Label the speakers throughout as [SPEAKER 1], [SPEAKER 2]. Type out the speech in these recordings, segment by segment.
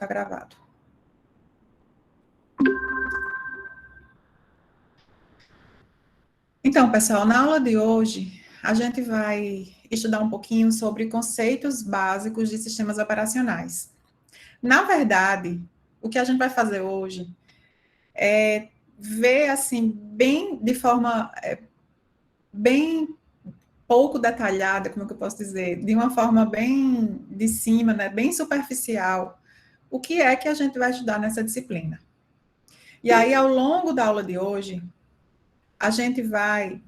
[SPEAKER 1] Tá gravado. Então, pessoal, na aula de hoje, a gente vai estudar um pouquinho sobre conceitos básicos de sistemas operacionais. Na verdade, o que a gente vai fazer hoje é ver, assim, bem, de forma bem pouco detalhada, como é que eu posso dizer, de uma forma bem de cima, né, bem superficial, o que é que a gente vai estudar nessa disciplina. E aí, ao longo da aula de hoje, a gente vai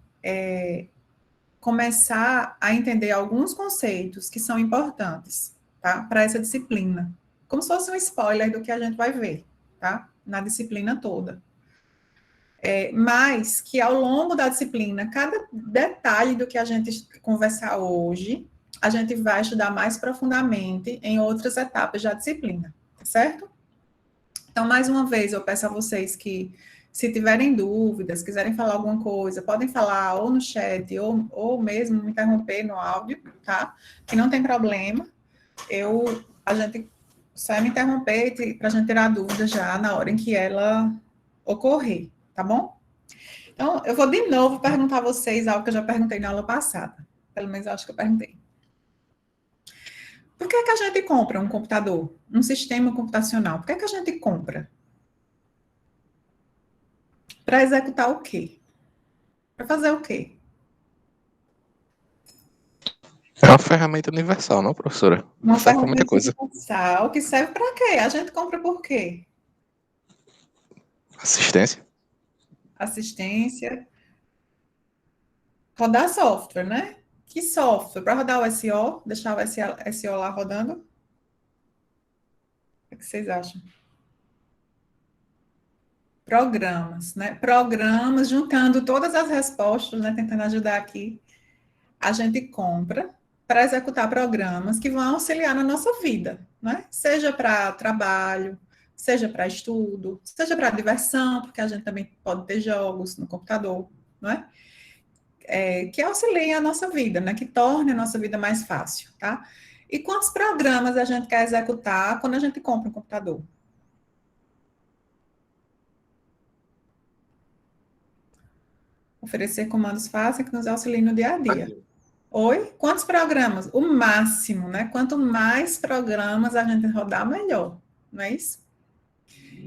[SPEAKER 1] começar a entender alguns conceitos que são importantes, tá? Para essa disciplina. Como se fosse um spoiler do que a gente vai ver, tá? Na disciplina toda. Mas que ao longo da disciplina, cada detalhe do que a gente conversar hoje, a gente vai estudar mais profundamente em outras etapas da disciplina, tá certo? Então, mais uma vez, eu peço a vocês que, se tiverem dúvidas, quiserem falar alguma coisa, podem falar ou no chat, ou mesmo me interromper no áudio, tá? Que não tem problema. A gente só me interromper para a gente tirar a dúvida já na hora em que ela ocorrer, tá bom? Então, eu vou de novo perguntar a vocês algo que eu já perguntei na aula passada. Pelo menos eu acho que eu perguntei. Por que a gente compra um computador, um sistema computacional? Por que a gente compra? Para executar o quê? Para fazer o quê?
[SPEAKER 2] É uma ferramenta universal, não, professora?
[SPEAKER 1] Uma
[SPEAKER 2] Serve para muita
[SPEAKER 1] ferramenta
[SPEAKER 2] coisa.
[SPEAKER 1] universal que serve para quê? A gente compra por quê?
[SPEAKER 2] Assistência.
[SPEAKER 1] Assistência. Rodar software, né? Que software? Para rodar o SEO? Deixar o SEO lá rodando? O que vocês acham? Programas, né? Programas, juntando todas as respostas, né? Tentando ajudar aqui. A gente compra para executar programas que vão auxiliar na nossa vida, né? Seja para trabalho, seja para estudo, seja para diversão, porque a gente também pode ter jogos no computador, não é? Que auxiliem a nossa vida, né? Que torne a nossa vida mais fácil, tá? E quantos programas a gente quer executar quando a gente compra um computador? Oferecer comandos fáceis que nos auxiliem no dia a dia. Oi? Quantos programas? O máximo, né? Quanto mais programas a gente rodar, melhor, não é isso?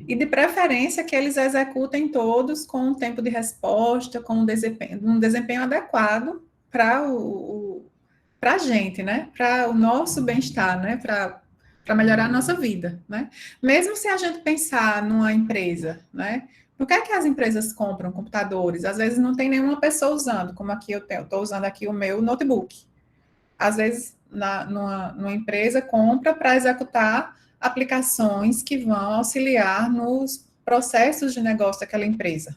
[SPEAKER 1] E de preferência que eles executem todos com um tempo de resposta, com um desempenho adequado para para a gente, né? Para o nosso bem-estar, né? Para melhorar a nossa vida, né? Mesmo se a gente pensar numa empresa, né? Por que é que as empresas compram computadores? Às vezes não tem nenhuma pessoa usando, como aqui eu estou usando aqui o meu notebook. Às vezes, numa empresa, compra para executar aplicações que vão auxiliar nos processos de negócio daquela empresa,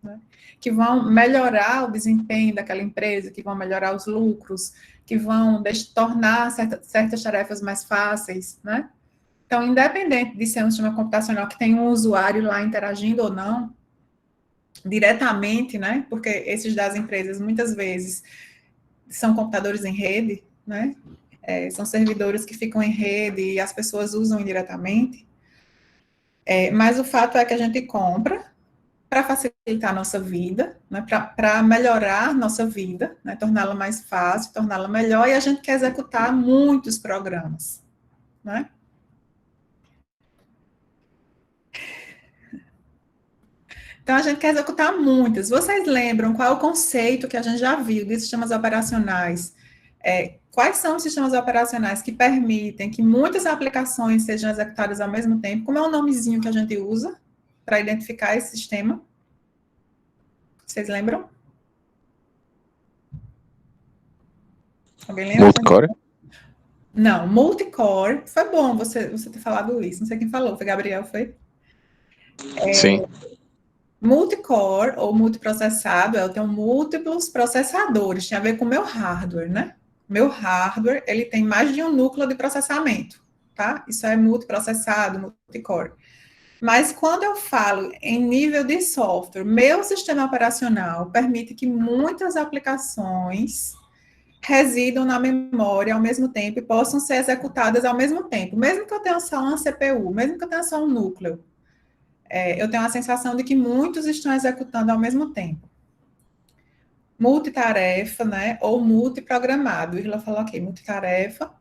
[SPEAKER 1] né? Que vão melhorar o desempenho daquela empresa, que vão melhorar os lucros, que vão tornar certas tarefas mais fáceis, né? Então, independente de ser um sistema computacional que tem um usuário lá interagindo ou não, diretamente, né? Porque esses das empresas, muitas vezes, são computadores em rede, né? São servidores que ficam em rede e as pessoas usam indiretamente. Mas o fato é que a gente compra para facilitar a nossa vida, né? Para melhorar a nossa vida, né? Torná-la mais fácil, torná-la melhor, e a gente quer executar muitos programas, né? Então, a gente quer executar muitas. Vocês lembram qual é o conceito que a gente já viu de sistemas operacionais? Quais são os sistemas operacionais que permitem que muitas aplicações sejam executadas ao mesmo tempo? Como é o nomezinho que a gente usa para identificar esse sistema? Vocês lembram? Alguém lembra?
[SPEAKER 2] Multicore.
[SPEAKER 1] Não, multicore. Foi bom você ter falado isso. Não sei quem falou. Foi Gabriel, foi?
[SPEAKER 2] Sim.
[SPEAKER 1] Multicore ou multiprocessado, eu tenho múltiplos processadores, tem a ver com o meu hardware, né? Meu hardware, ele tem mais de um núcleo de processamento, tá? Isso é multiprocessado, multicore. Mas quando eu falo em nível de software, meu sistema operacional permite que muitas aplicações residam na memória ao mesmo tempo e possam ser executadas ao mesmo tempo. Mesmo que eu tenha só uma CPU, mesmo que eu tenha só um núcleo, eu tenho a sensação de que muitos estão executando ao mesmo tempo. Multitarefa, né? Ou multiprogramado. Ela falou aqui, multitarefa.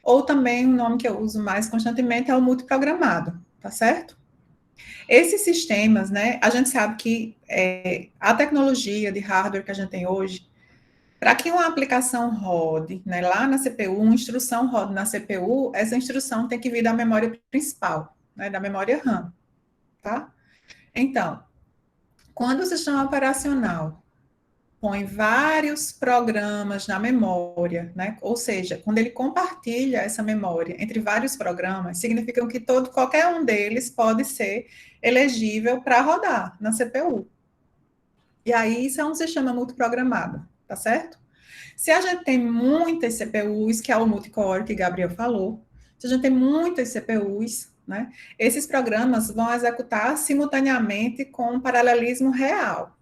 [SPEAKER 1] Ou também um nome que eu uso mais constantemente é o multiprogramado, tá certo? Esses sistemas, né? A gente sabe que a tecnologia de hardware que a gente tem hoje, para que uma aplicação rode, né, lá na CPU, uma instrução rode na CPU, essa instrução tem que vir da memória principal, né, da memória RAM, tá? Então, quando o sistema operacional põe vários programas na memória, né? Ou seja, quando ele compartilha essa memória entre vários programas, significa que qualquer um deles pode ser elegível para rodar na CPU. E aí, isso é um sistema multiprogramado, tá certo? Se a gente tem muitas CPUs, que é o multicore que Gabriel falou, se a gente tem muitas CPUs, né, esses programas vão executar simultaneamente com um paralelismo real.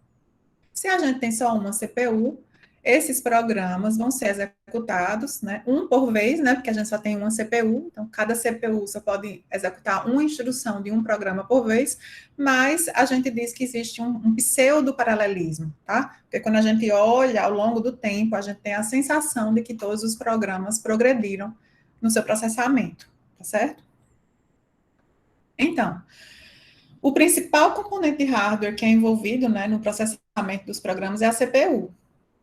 [SPEAKER 1] Se a gente tem só uma CPU, esses programas vão ser executados, né, um por vez, né, porque a gente só tem uma CPU, então cada CPU só pode executar uma instrução de um programa por vez, mas a gente diz que existe um pseudo-paralelismo, tá? Porque quando a gente olha ao longo do tempo, a gente tem a sensação de que todos os programas progrediram no seu processamento, tá certo? Então, o principal componente de hardware que é envolvido, né, no processamento dos programas é a CPU.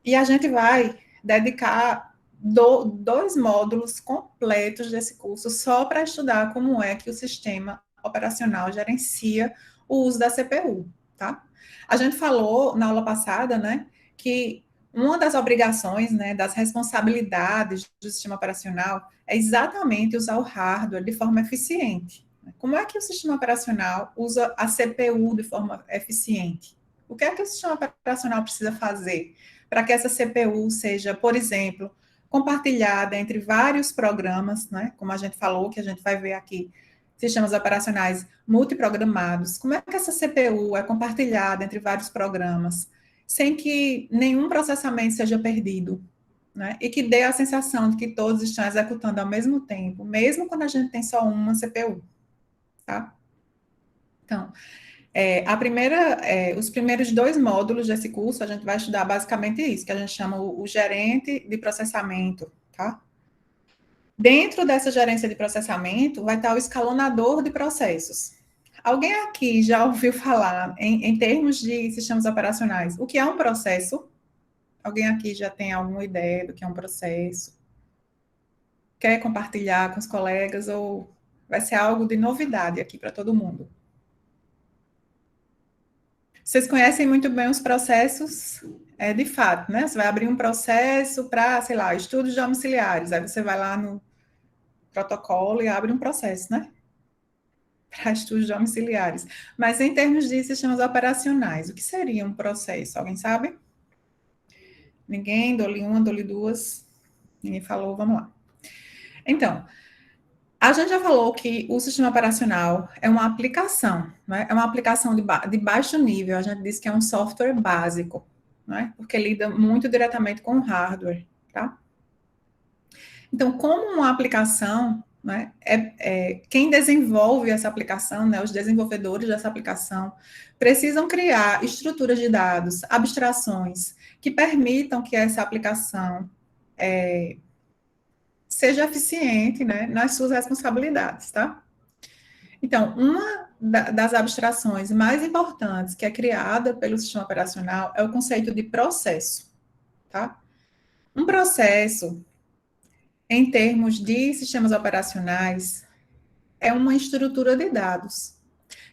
[SPEAKER 1] E a gente vai dedicar dois módulos completos desse curso só para estudar como é que o sistema operacional gerencia o uso da CPU, tá? A gente falou na aula passada, né, que uma das obrigações, né, das responsabilidades do sistema operacional é exatamente usar o hardware de forma eficiente. Como é que o sistema operacional usa a CPU de forma eficiente? O que é que o sistema operacional precisa fazer para que essa CPU seja, por exemplo, compartilhada entre vários programas, né? Como a gente falou, que a gente vai ver aqui, sistemas operacionais multiprogramados. Como é que essa CPU é compartilhada entre vários programas, sem que nenhum processamento seja perdido, né? E que dê a sensação de que todos estão executando ao mesmo tempo, mesmo quando a gente tem só uma CPU. Tá? Então, os primeiros dois módulos desse curso, a gente vai estudar basicamente isso, que a gente chama o gerente de processamento, tá? Dentro dessa gerência de processamento, vai estar o escalonador de processos. Alguém aqui já ouviu falar, em termos de sistemas operacionais, o que é um processo? Alguém aqui já tem alguma ideia do que é um processo? Quer compartilhar com os colegas ou vai ser algo de novidade aqui para todo mundo? Vocês conhecem muito bem os processos, de fato, né? Você vai abrir um processo para, sei lá, estudos domiciliares, aí você vai lá no protocolo e abre um processo, né? Para estudos domiciliares. Mas em termos de sistemas operacionais, o que seria um processo? Alguém sabe? Ninguém? Dou-lhe uma, dou-lhe duas. Ninguém falou, vamos lá. Então, a gente já falou que o sistema operacional é uma aplicação, né? É uma aplicação de baixo nível, a gente diz que é um software básico, né? Porque lida muito diretamente com o hardware, tá? Então, como uma aplicação, né? Quem desenvolve essa aplicação, né? Os desenvolvedores dessa aplicação precisam criar estruturas de dados, abstrações que permitam que essa aplicação seja eficiente, né, nas suas responsabilidades, tá? Então, uma das abstrações mais importantes que é criada pelo sistema operacional é o conceito de processo, tá? Um processo, em termos de sistemas operacionais, é uma estrutura de dados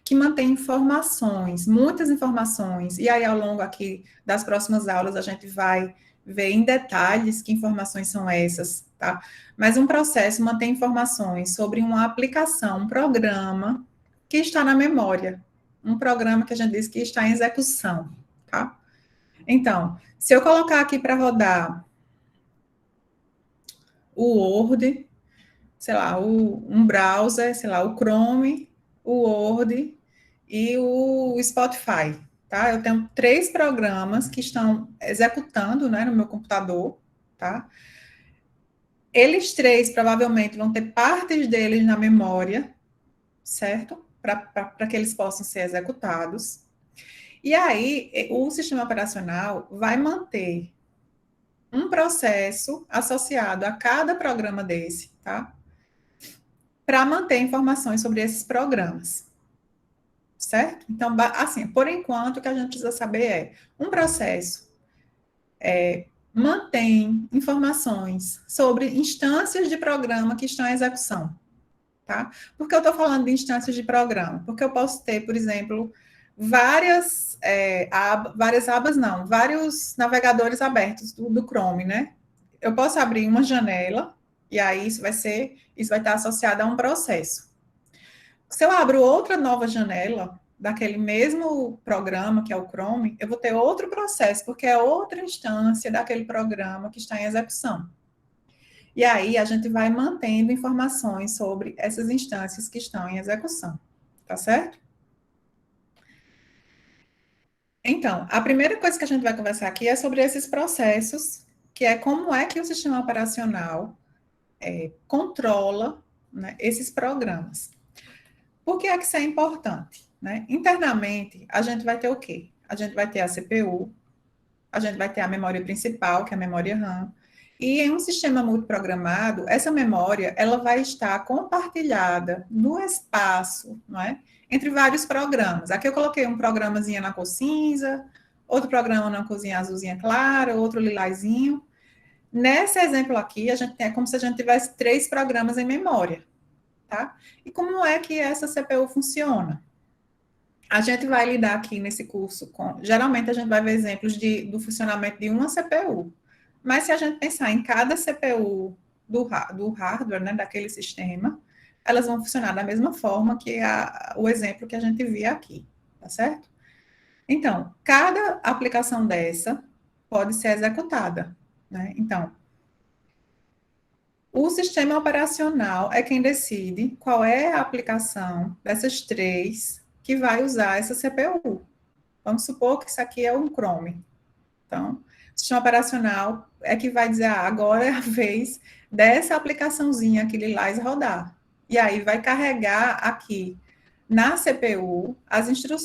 [SPEAKER 1] que mantém informações, muitas informações, e aí ao longo aqui das próximas aulas a gente vai ver em detalhes que informações são essas, tá? Mas um processo mantém informações sobre uma aplicação, um programa que está na memória, um programa que a gente diz que está em execução, tá? Então, se eu colocar aqui para rodar o Word, sei lá, um browser, sei lá, o Chrome, o Word e o Spotify, tá? Eu tenho 3 programas que estão executando, né, no meu computador, tá? Eles três provavelmente vão ter partes deles na memória, certo? Para que eles possam ser executados. E aí, o sistema operacional vai manter um processo associado a cada programa desse, tá? Para manter informações sobre esses programas, certo? Então, assim, por enquanto, o que a gente precisa saber é um processo mantém informações sobre instâncias de programa que estão em execução, tá? Por que eu estou falando de instâncias de programa? Porque eu posso ter, por exemplo, vários navegadores abertos do Chrome, né? Eu posso abrir uma janela e aí isso vai estar associado a um processo. Se eu abro outra nova janela daquele mesmo programa, que é o Chrome, eu vou ter outro processo, porque é outra instância daquele programa que está em execução. E aí a gente vai mantendo informações sobre essas instâncias que estão em execução, tá certo? Então, a primeira coisa que a gente vai conversar aqui é sobre esses processos, que é como é que o sistema operacional controla, né, esses programas. Por que é que isso é importante? Né? Internamente, a gente vai ter o quê? A gente vai ter a CPU, a gente vai ter a memória principal, que é a memória RAM, e em um sistema multiprogramado, essa memória ela vai estar compartilhada no espaço, não é? Entre vários programas. Aqui eu coloquei um programazinho na cor cinza, outro programa na corzinha azulzinha clara, outro lilazinho. Nesse exemplo aqui, a gente é como se a gente tivesse 3 programas em memória, tá? E como é que essa CPU funciona? A gente vai lidar aqui nesse curso com... Geralmente, a gente vai ver exemplos do funcionamento de uma CPU. Mas se a gente pensar em cada CPU do hardware, né, daquele sistema, elas vão funcionar da mesma forma que o exemplo que a gente via aqui, tá certo? Então, cada aplicação dessa pode ser executada, né? Então, o sistema operacional é quem decide qual é a aplicação dessas 3 que vai usar essa CPU. Vamos supor que isso aqui é um Chrome. Então, o sistema operacional é que vai dizer, agora é a vez dessa aplicaçãozinha aqui lilás rodar. E aí vai carregar aqui na CPU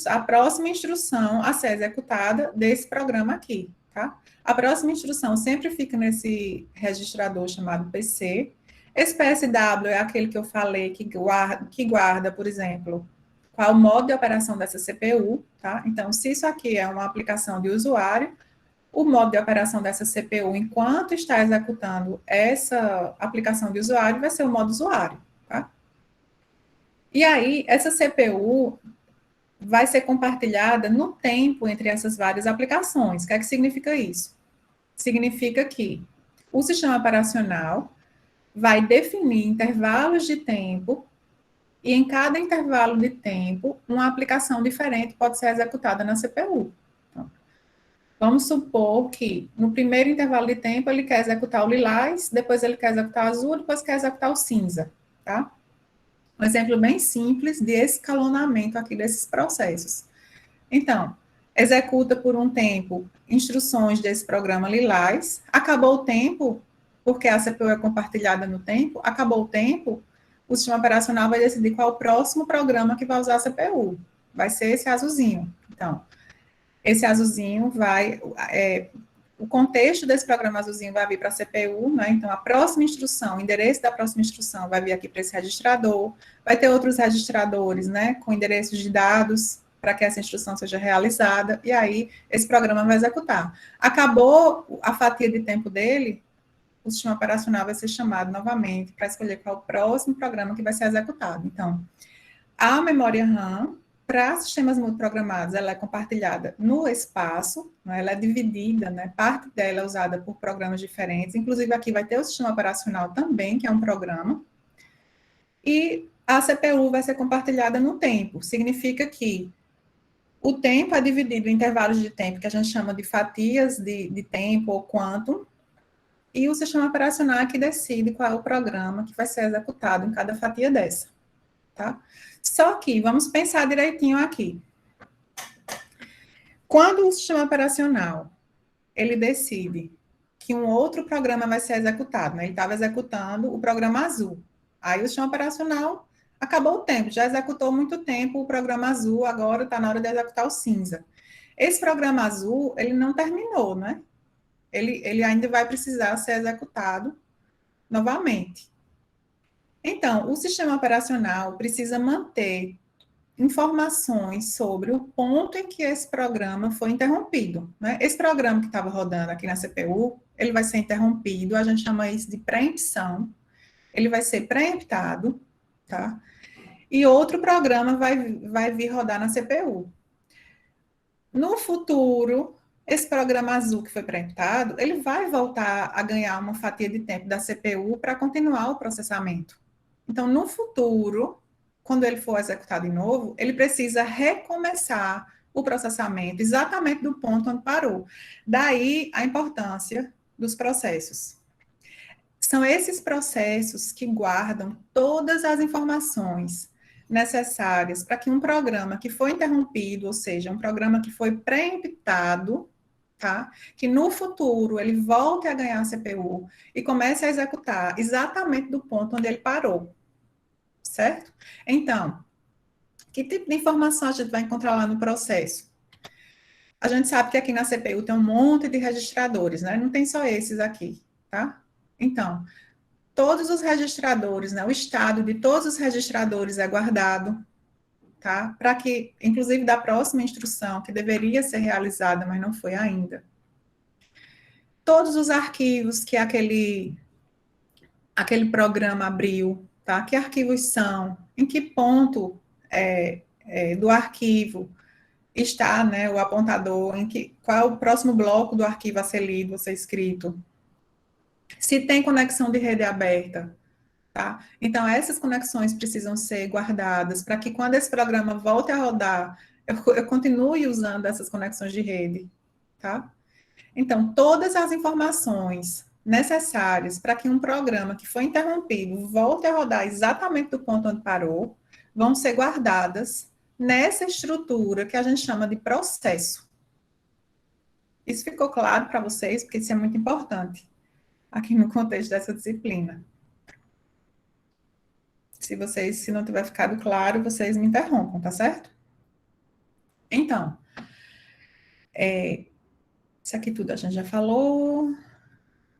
[SPEAKER 1] a próxima instrução a ser executada desse programa aqui, tá? A próxima instrução sempre fica nesse registrador chamado PC. Esse PSW é aquele que eu falei que guarda, por exemplo, qual o modo de operação dessa CPU, tá? Então, se isso aqui é uma aplicação de usuário, o modo de operação dessa CPU, enquanto está executando essa aplicação de usuário, vai ser o modo usuário, tá? E aí, essa CPU vai ser compartilhada no tempo entre essas várias aplicações. O que é que significa isso? Significa que o sistema operacional vai definir intervalos de tempo e em cada intervalo de tempo, uma aplicação diferente pode ser executada na CPU. Então, vamos supor que no primeiro intervalo de tempo ele quer executar o lilás, depois ele quer executar o azul, depois quer executar o cinza, tá? Um exemplo bem simples de escalonamento aqui desses processos. Então, executa por um tempo instruções desse programa lilás, acabou o tempo, porque a CPU é compartilhada no tempo, acabou o tempo, o sistema operacional vai decidir qual é o próximo programa que vai usar a CPU. Vai ser esse azulzinho. Então, esse azulzinho vai... o contexto desse programa azulzinho vai vir para a CPU, né? Então, a próxima instrução, o endereço da próxima instrução vai vir aqui para esse registrador, vai ter outros registradores, né? Com endereços de dados para que essa instrução seja realizada, e aí esse programa vai executar. Acabou a fatia de tempo dele, o sistema operacional vai ser chamado novamente para escolher qual o próximo programa que vai ser executado. Então, a memória RAM, para sistemas multiprogramados, ela é compartilhada no espaço, né, ela é dividida, né, parte dela é usada por programas diferentes, inclusive aqui vai ter o sistema operacional também, que é um programa, e a CPU vai ser compartilhada no tempo, significa que o tempo é dividido em intervalos de tempo, que a gente chama de fatias de tempo ou quantum, e o sistema operacional é que decide qual é o programa que vai ser executado em cada fatia dessa, tá? Só que, vamos pensar direitinho aqui. Quando o sistema operacional, ele decide que um outro programa vai ser executado, né? Ele estava executando o programa azul. Aí o sistema operacional acabou o tempo, já executou muito tempo o programa azul, agora está na hora de executar o cinza. Esse programa azul, ele não terminou, né? Ele ainda vai precisar ser executado novamente. Então, o sistema operacional precisa manter informações sobre o ponto em que esse programa foi interrompido, né? Esse programa que estava rodando aqui na CPU, ele vai ser interrompido, a gente chama isso de preempção, ele vai ser preemptado, tá? E outro programa vai vir rodar na CPU. No futuro, esse programa azul que foi preemptado, ele vai voltar a ganhar uma fatia de tempo da CPU para continuar o processamento. Então, no futuro, quando ele for executado de novo, ele precisa recomeçar o processamento exatamente do ponto onde parou. Daí a importância dos processos. São esses processos que guardam todas as informações necessárias para que um programa que foi interrompido, ou seja, um programa que foi preemptado, tá? Que no futuro ele volte a ganhar a CPU e comece a executar exatamente do ponto onde ele parou, certo? Então, que tipo de informação a gente vai encontrar lá no processo? A gente sabe que aqui na CPU tem um monte de registradores, né? Não tem só esses aqui, tá? Então, todos os registradores, né? O estado de todos os registradores é guardado, tá? Para que, inclusive, da próxima instrução, que deveria ser realizada, mas não foi ainda. Todos os arquivos que aquele programa abriu, tá? Que arquivos são? Em que ponto do arquivo está, né, o apontador? Qual é o próximo bloco do arquivo a ser lido, a ser escrito? Se tem conexão de rede aberta, tá? Então, essas conexões precisam ser guardadas para que quando esse programa volte a rodar, eu continue usando essas conexões de rede, tá? Então, todas as informações necessárias para que um programa que foi interrompido volte a rodar exatamente do ponto onde parou, vão ser guardadas nessa estrutura que a gente chama de processo. Isso ficou claro para vocês? Porque isso é muito importante aqui no contexto dessa disciplina. Se não tiver ficado claro, vocês me interrompam, tá certo? Então, isso aqui tudo a gente já falou.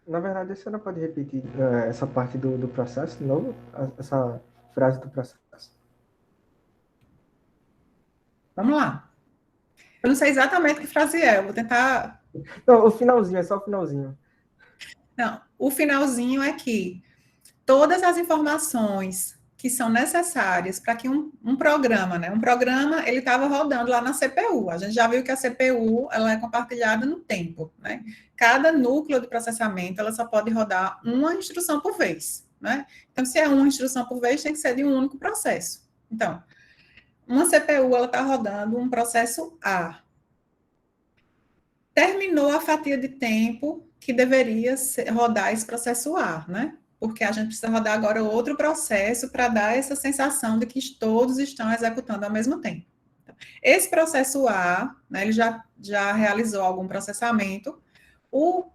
[SPEAKER 3] Na verdade, a senhora pode repetir essa parte do processo de novo? Essa frase do processo.
[SPEAKER 1] Vamos lá. Eu não sei exatamente que frase é, eu vou tentar...
[SPEAKER 3] Não, o finalzinho, é só o finalzinho.
[SPEAKER 1] Não, o finalzinho é que todas as informações que são necessárias para que um programa, né? Um programa, ele estava rodando lá na CPU. A gente já viu que a CPU, ela é compartilhada no tempo, né? Cada núcleo de processamento, ela só pode rodar uma instrução por vez, né? Então, se é uma instrução por vez, tem que ser de um único processo. Então, uma CPU, ela está rodando um processo A. Terminou a fatia de tempo que deveria rodar esse processo A, né? Porque a gente precisa rodar agora outro processo para dar essa sensação de que todos estão executando ao mesmo tempo. Esse processo A, né, ele já realizou algum processamento, o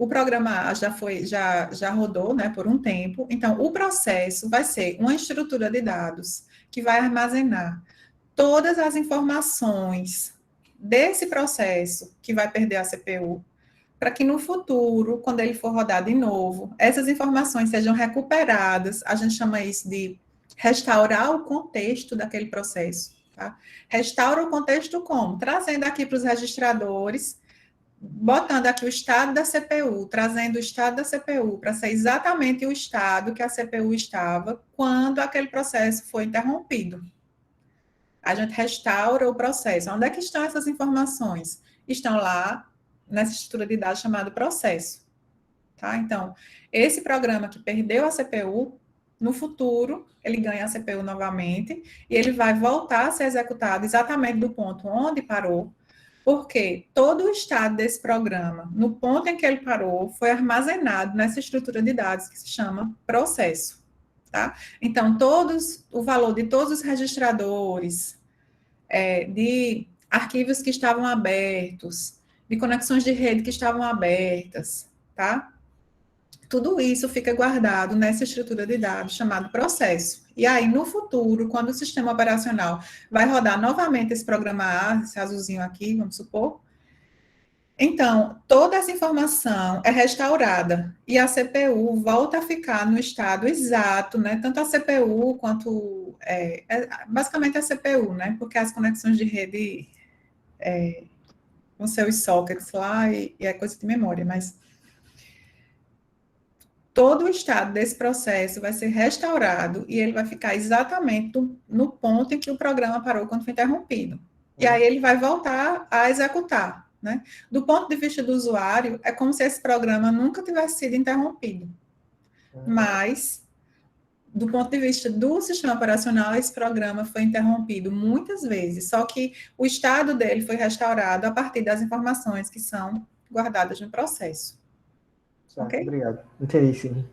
[SPEAKER 1] programa A já rodou, né, por um tempo, então o processo vai ser uma estrutura de dados que vai armazenar todas as informações desse processo que vai perder a CPU, para que no futuro, quando ele for rodar de novo, essas informações sejam recuperadas. A gente chama isso de restaurar o contexto daquele processo. Tá? Restaura o contexto como? Trazendo aqui para os registradores, botando aqui o estado da CPU, trazendo o estado da CPU para ser exatamente o estado que a CPU estava quando aquele processo foi interrompido. A gente restaura o processo. Onde é que estão essas informações? Estão lá nessa estrutura de dados chamada processo. Tá? Então, esse programa que perdeu a CPU, no futuro, ele ganha a CPU novamente e ele vai voltar a ser executado exatamente do ponto onde parou, porque todo o estado desse programa, no ponto em que ele parou, foi armazenado nessa estrutura de dados que se chama processo. Tá? Então, o valor de todos os registradores, de arquivos que estavam abertos, de conexões de rede que estavam abertas, tá? Tudo isso fica guardado nessa estrutura de dados chamado processo. E aí, no futuro, quando o sistema operacional vai rodar novamente esse programa A, esse azulzinho aqui, vamos supor, então, toda essa informação é restaurada e a CPU volta a ficar no estado exato, né? Tanto a CPU quanto, basicamente a CPU, né? Porque as conexões de rede vão ser os sockets lá e é coisa de memória, mas todo o estado desse processo vai ser restaurado e ele vai ficar exatamente no ponto em que o programa parou quando foi interrompido. E aí ele vai voltar a executar, né? Do ponto de vista do usuário, é como se esse programa nunca tivesse sido interrompido. Mas, do ponto de vista do sistema operacional, esse programa foi interrompido muitas vezes, só que o estado dele foi restaurado a partir das informações que são guardadas no processo.
[SPEAKER 3] Certo,
[SPEAKER 1] Ok?
[SPEAKER 3] obrigado. Entendi, sim.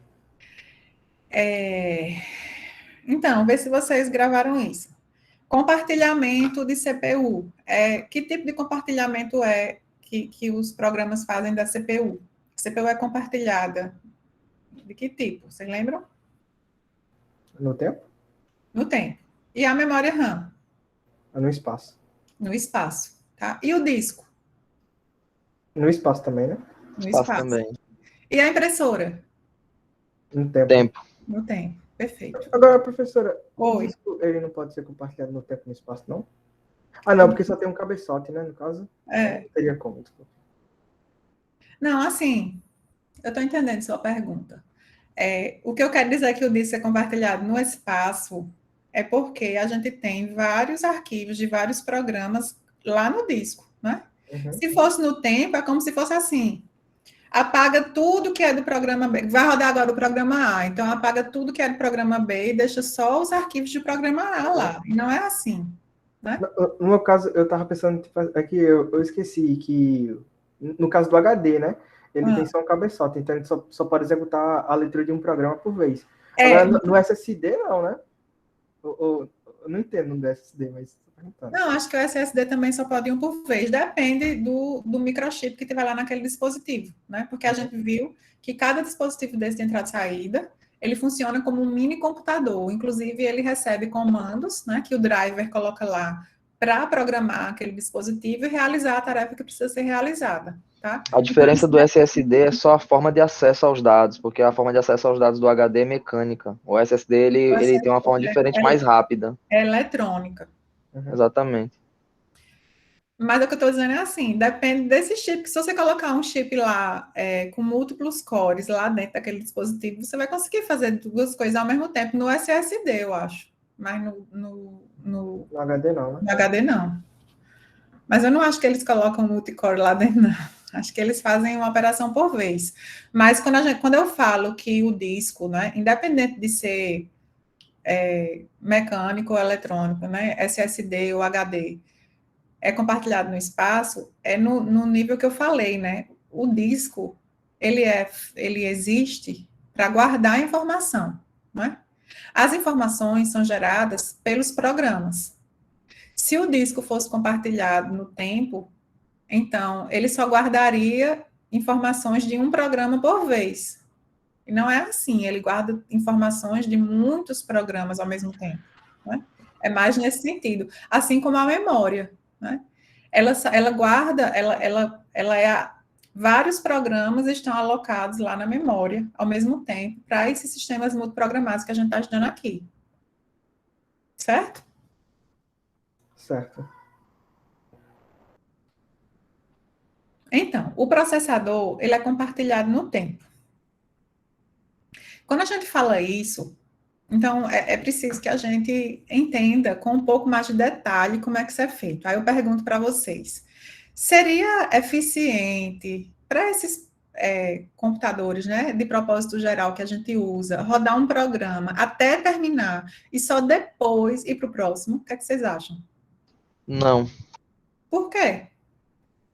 [SPEAKER 1] Então, vê se vocês gravaram isso. Compartilhamento de CPU. Que tipo de compartilhamento é que os programas fazem da CPU? A CPU é compartilhada de que tipo? Vocês lembram?
[SPEAKER 3] No tempo?
[SPEAKER 1] No tempo. E a memória RAM?
[SPEAKER 3] No espaço.
[SPEAKER 1] No espaço. Tá? E o disco?
[SPEAKER 3] No espaço também, né?
[SPEAKER 1] No
[SPEAKER 2] Espaço
[SPEAKER 1] espaço.
[SPEAKER 2] também.
[SPEAKER 1] E a impressora?
[SPEAKER 3] No tempo.
[SPEAKER 2] Tempo.
[SPEAKER 1] No tempo. Perfeito.
[SPEAKER 3] Agora, professora, o
[SPEAKER 1] Oi.
[SPEAKER 3] disco, ele não pode ser compartilhado no tempo e no espaço, não? Ah, não, porque só tem um cabeçote, né, no caso? Não teria como. Desculpa.
[SPEAKER 1] Não, assim, eu estou entendendo sua pergunta. O que eu quero dizer que o disco é compartilhado no espaço é porque a gente tem vários arquivos de vários programas lá no disco, né?
[SPEAKER 3] Uhum.
[SPEAKER 1] Se fosse no tempo, é como se fosse assim: apaga tudo que é do programa B, vai rodar agora o programa A, então apaga tudo que é do programa B e deixa só os arquivos do programa A lá. E não é assim, né?
[SPEAKER 3] No meu caso, eu estava pensando, tipo, é que eu esqueci que, no caso do HD, né, ele tem só um cabeçote, então ele só pode executar a leitura de um programa por vez. Agora, no SSD, não, né? Eu não entendo do SSD, mas...
[SPEAKER 1] Não, acho que o SSD também só pode um por vez. Depende do microchip que tiver lá naquele dispositivo, né? Porque a gente viu que cada dispositivo desse de entrada e saída, ele funciona como um mini computador. Inclusive, ele recebe comandos, né? Que o driver coloca lá para programar aquele dispositivo e realizar a tarefa que precisa ser realizada, tá?
[SPEAKER 4] A diferença do SSD é só a forma de acesso aos dados, porque a forma de acesso aos dados do HD é mecânica. O SSD, ele tem uma forma diferente, mais rápida.
[SPEAKER 1] É eletrônica.
[SPEAKER 4] Exatamente.
[SPEAKER 1] Mas o que eu estou dizendo é assim, depende desse chip, que se você colocar um chip lá com múltiplos cores lá dentro daquele dispositivo, você vai conseguir fazer duas coisas ao mesmo tempo no SSD, eu acho. Mas no
[SPEAKER 3] HD não, né?
[SPEAKER 1] No HD não. Mas eu não acho que eles colocam multicore lá dentro, não. Acho que eles fazem uma operação por vez. Mas quando eu falo que o disco, né, independente de ser mecânico ou eletrônico, né, SSD ou HD, é compartilhado no espaço, é no nível que eu falei, né? O disco, ele existe para guardar a informação, né? As informações são geradas pelos programas. Se o disco fosse compartilhado no tempo, então ele só guardaria informações de um programa por vez. E não é assim, ele guarda informações de muitos programas ao mesmo tempo, né? É mais nesse sentido, assim como a memória, né? Ela guarda, vários programas estão alocados lá na memória ao mesmo tempo para esses sistemas multiprogramados que a gente está estudando aqui. Certo?
[SPEAKER 3] Certo.
[SPEAKER 1] Então, o processador, ele é compartilhado no tempo. Quando a gente fala isso, então é preciso que a gente entenda com um pouco mais de detalhe como é que isso é feito. Aí eu pergunto para vocês, seria eficiente para esses computadores, né, de propósito geral que a gente usa, rodar um programa até terminar e só depois ir para o próximo? O que é que vocês acham?
[SPEAKER 4] Não.
[SPEAKER 1] Por quê?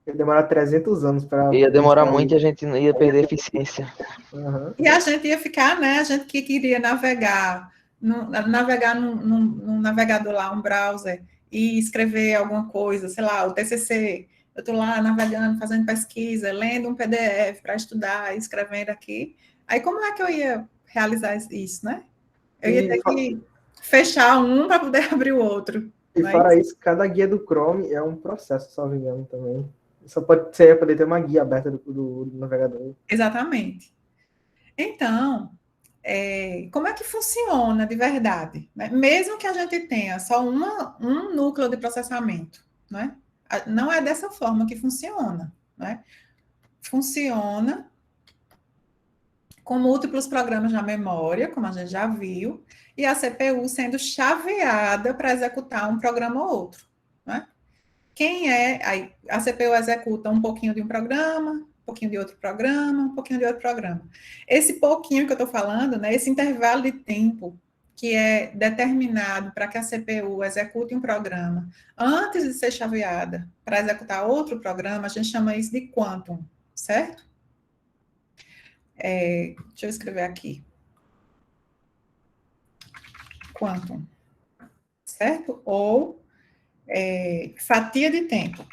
[SPEAKER 3] Ia demorar 300 anos para...
[SPEAKER 4] Ia demorar muito e a gente ia perder eficiência.
[SPEAKER 3] Uhum.
[SPEAKER 1] E a gente ia ficar, né, a gente que queria navegar num navegador lá, um browser, e escrever alguma coisa, sei lá, o TCC, eu estou lá navegando, fazendo pesquisa, lendo um PDF para estudar, escrevendo aqui. Aí como é que eu ia realizar isso, né? Eu ia ter que fechar um para poder abrir o outro.
[SPEAKER 3] E fora isso, cada guia do Chrome é um processo, se não me engano, também. Só pode ser, poder ter uma guia aberta do navegador.
[SPEAKER 1] Exatamente. Então, como é que funciona de verdade? Né? Mesmo que a gente tenha só um núcleo de processamento, né? Não é dessa forma que funciona, né? Funciona com múltiplos programas na memória, como a gente já viu, e a CPU sendo chaveada para executar um programa ou outro, né? Aí a CPU executa um pouquinho de um programa, um pouquinho de outro programa, um pouquinho de outro programa. Esse pouquinho que eu estou falando, né, esse intervalo de tempo que é determinado para que a CPU execute um programa antes de ser chaveada para executar outro programa, a gente chama isso de quantum, certo? Deixa eu escrever aqui. Quantum, certo? Ou fatia de tempo.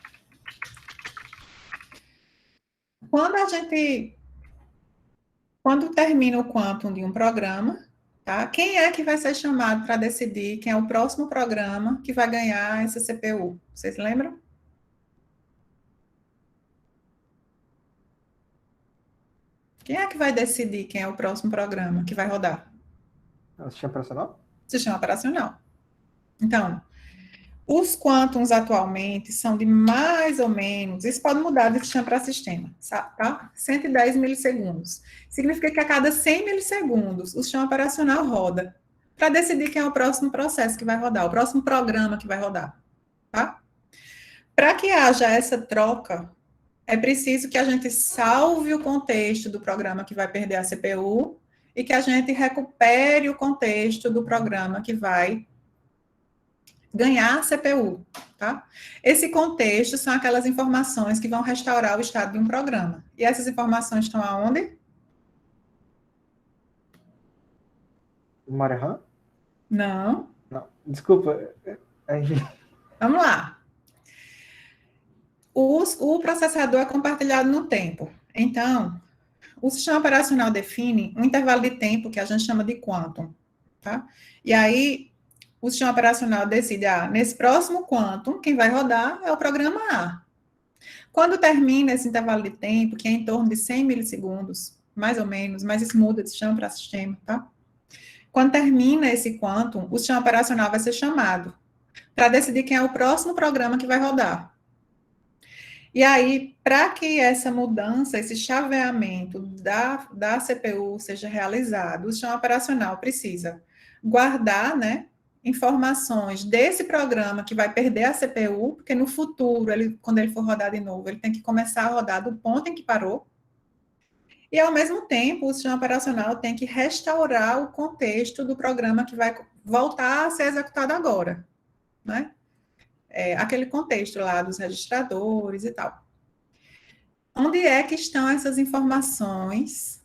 [SPEAKER 1] Quando termina o quantum de um programa, tá? Quem é que vai ser chamado para decidir quem é o próximo programa que vai ganhar essa CPU? Vocês lembram? Quem é que vai decidir quem é o próximo programa que vai rodar?
[SPEAKER 3] O sistema operacional?
[SPEAKER 1] Sistema operacional. Então, os quantums atualmente são de mais ou menos, isso pode mudar de sistema para sistema, tá? 110 milissegundos. Significa que a cada 100 milissegundos o sistema operacional roda para decidir quem é o próximo processo que vai rodar, o próximo programa que vai rodar, tá? Para que haja essa troca, é preciso que a gente salve o contexto do programa que vai perder a CPU e que a gente recupere o contexto do programa que vai ganhar a CPU, tá? Esse contexto são aquelas informações que vão restaurar o estado de um programa. E essas informações estão aonde?
[SPEAKER 3] Memória RAM?
[SPEAKER 1] Não.
[SPEAKER 3] Não. Desculpa.
[SPEAKER 1] Vamos lá. O processador é compartilhado no tempo. Então, o sistema operacional define um intervalo de tempo que a gente chama de quantum, tá? E aí, o sistema operacional decide, nesse próximo quantum, quem vai rodar é o programa A. Quando termina esse intervalo de tempo, que é em torno de 100 milissegundos, mais ou menos, mas isso muda de sistema para sistema, tá? Quando termina esse quantum, o sistema operacional vai ser chamado para decidir quem é o próximo programa que vai rodar. E aí, para que essa mudança, esse chaveamento da CPU seja realizado, o sistema operacional precisa guardar, né, informações desse programa que vai perder a CPU, porque no futuro, quando ele for rodar de novo, ele tem que começar a rodar do ponto em que parou. E, ao mesmo tempo, o sistema operacional tem que restaurar o contexto do programa que vai voltar a ser executado agora, né? Aquele contexto lá dos registradores e tal. Onde é que estão essas informações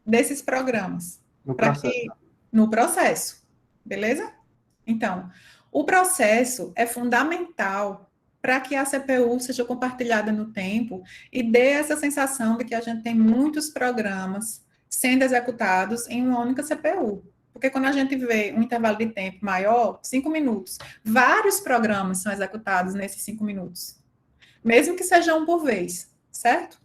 [SPEAKER 1] desses programas?
[SPEAKER 3] No processo.
[SPEAKER 1] No processo, beleza? Então, o processo é fundamental para que a CPU seja compartilhada no tempo e dê essa sensação de que a gente tem muitos programas sendo executados em uma única CPU. Porque quando a gente vê um intervalo de tempo maior, 5 minutos, vários programas são executados nesses 5 minutos. Mesmo que seja um por vez, certo?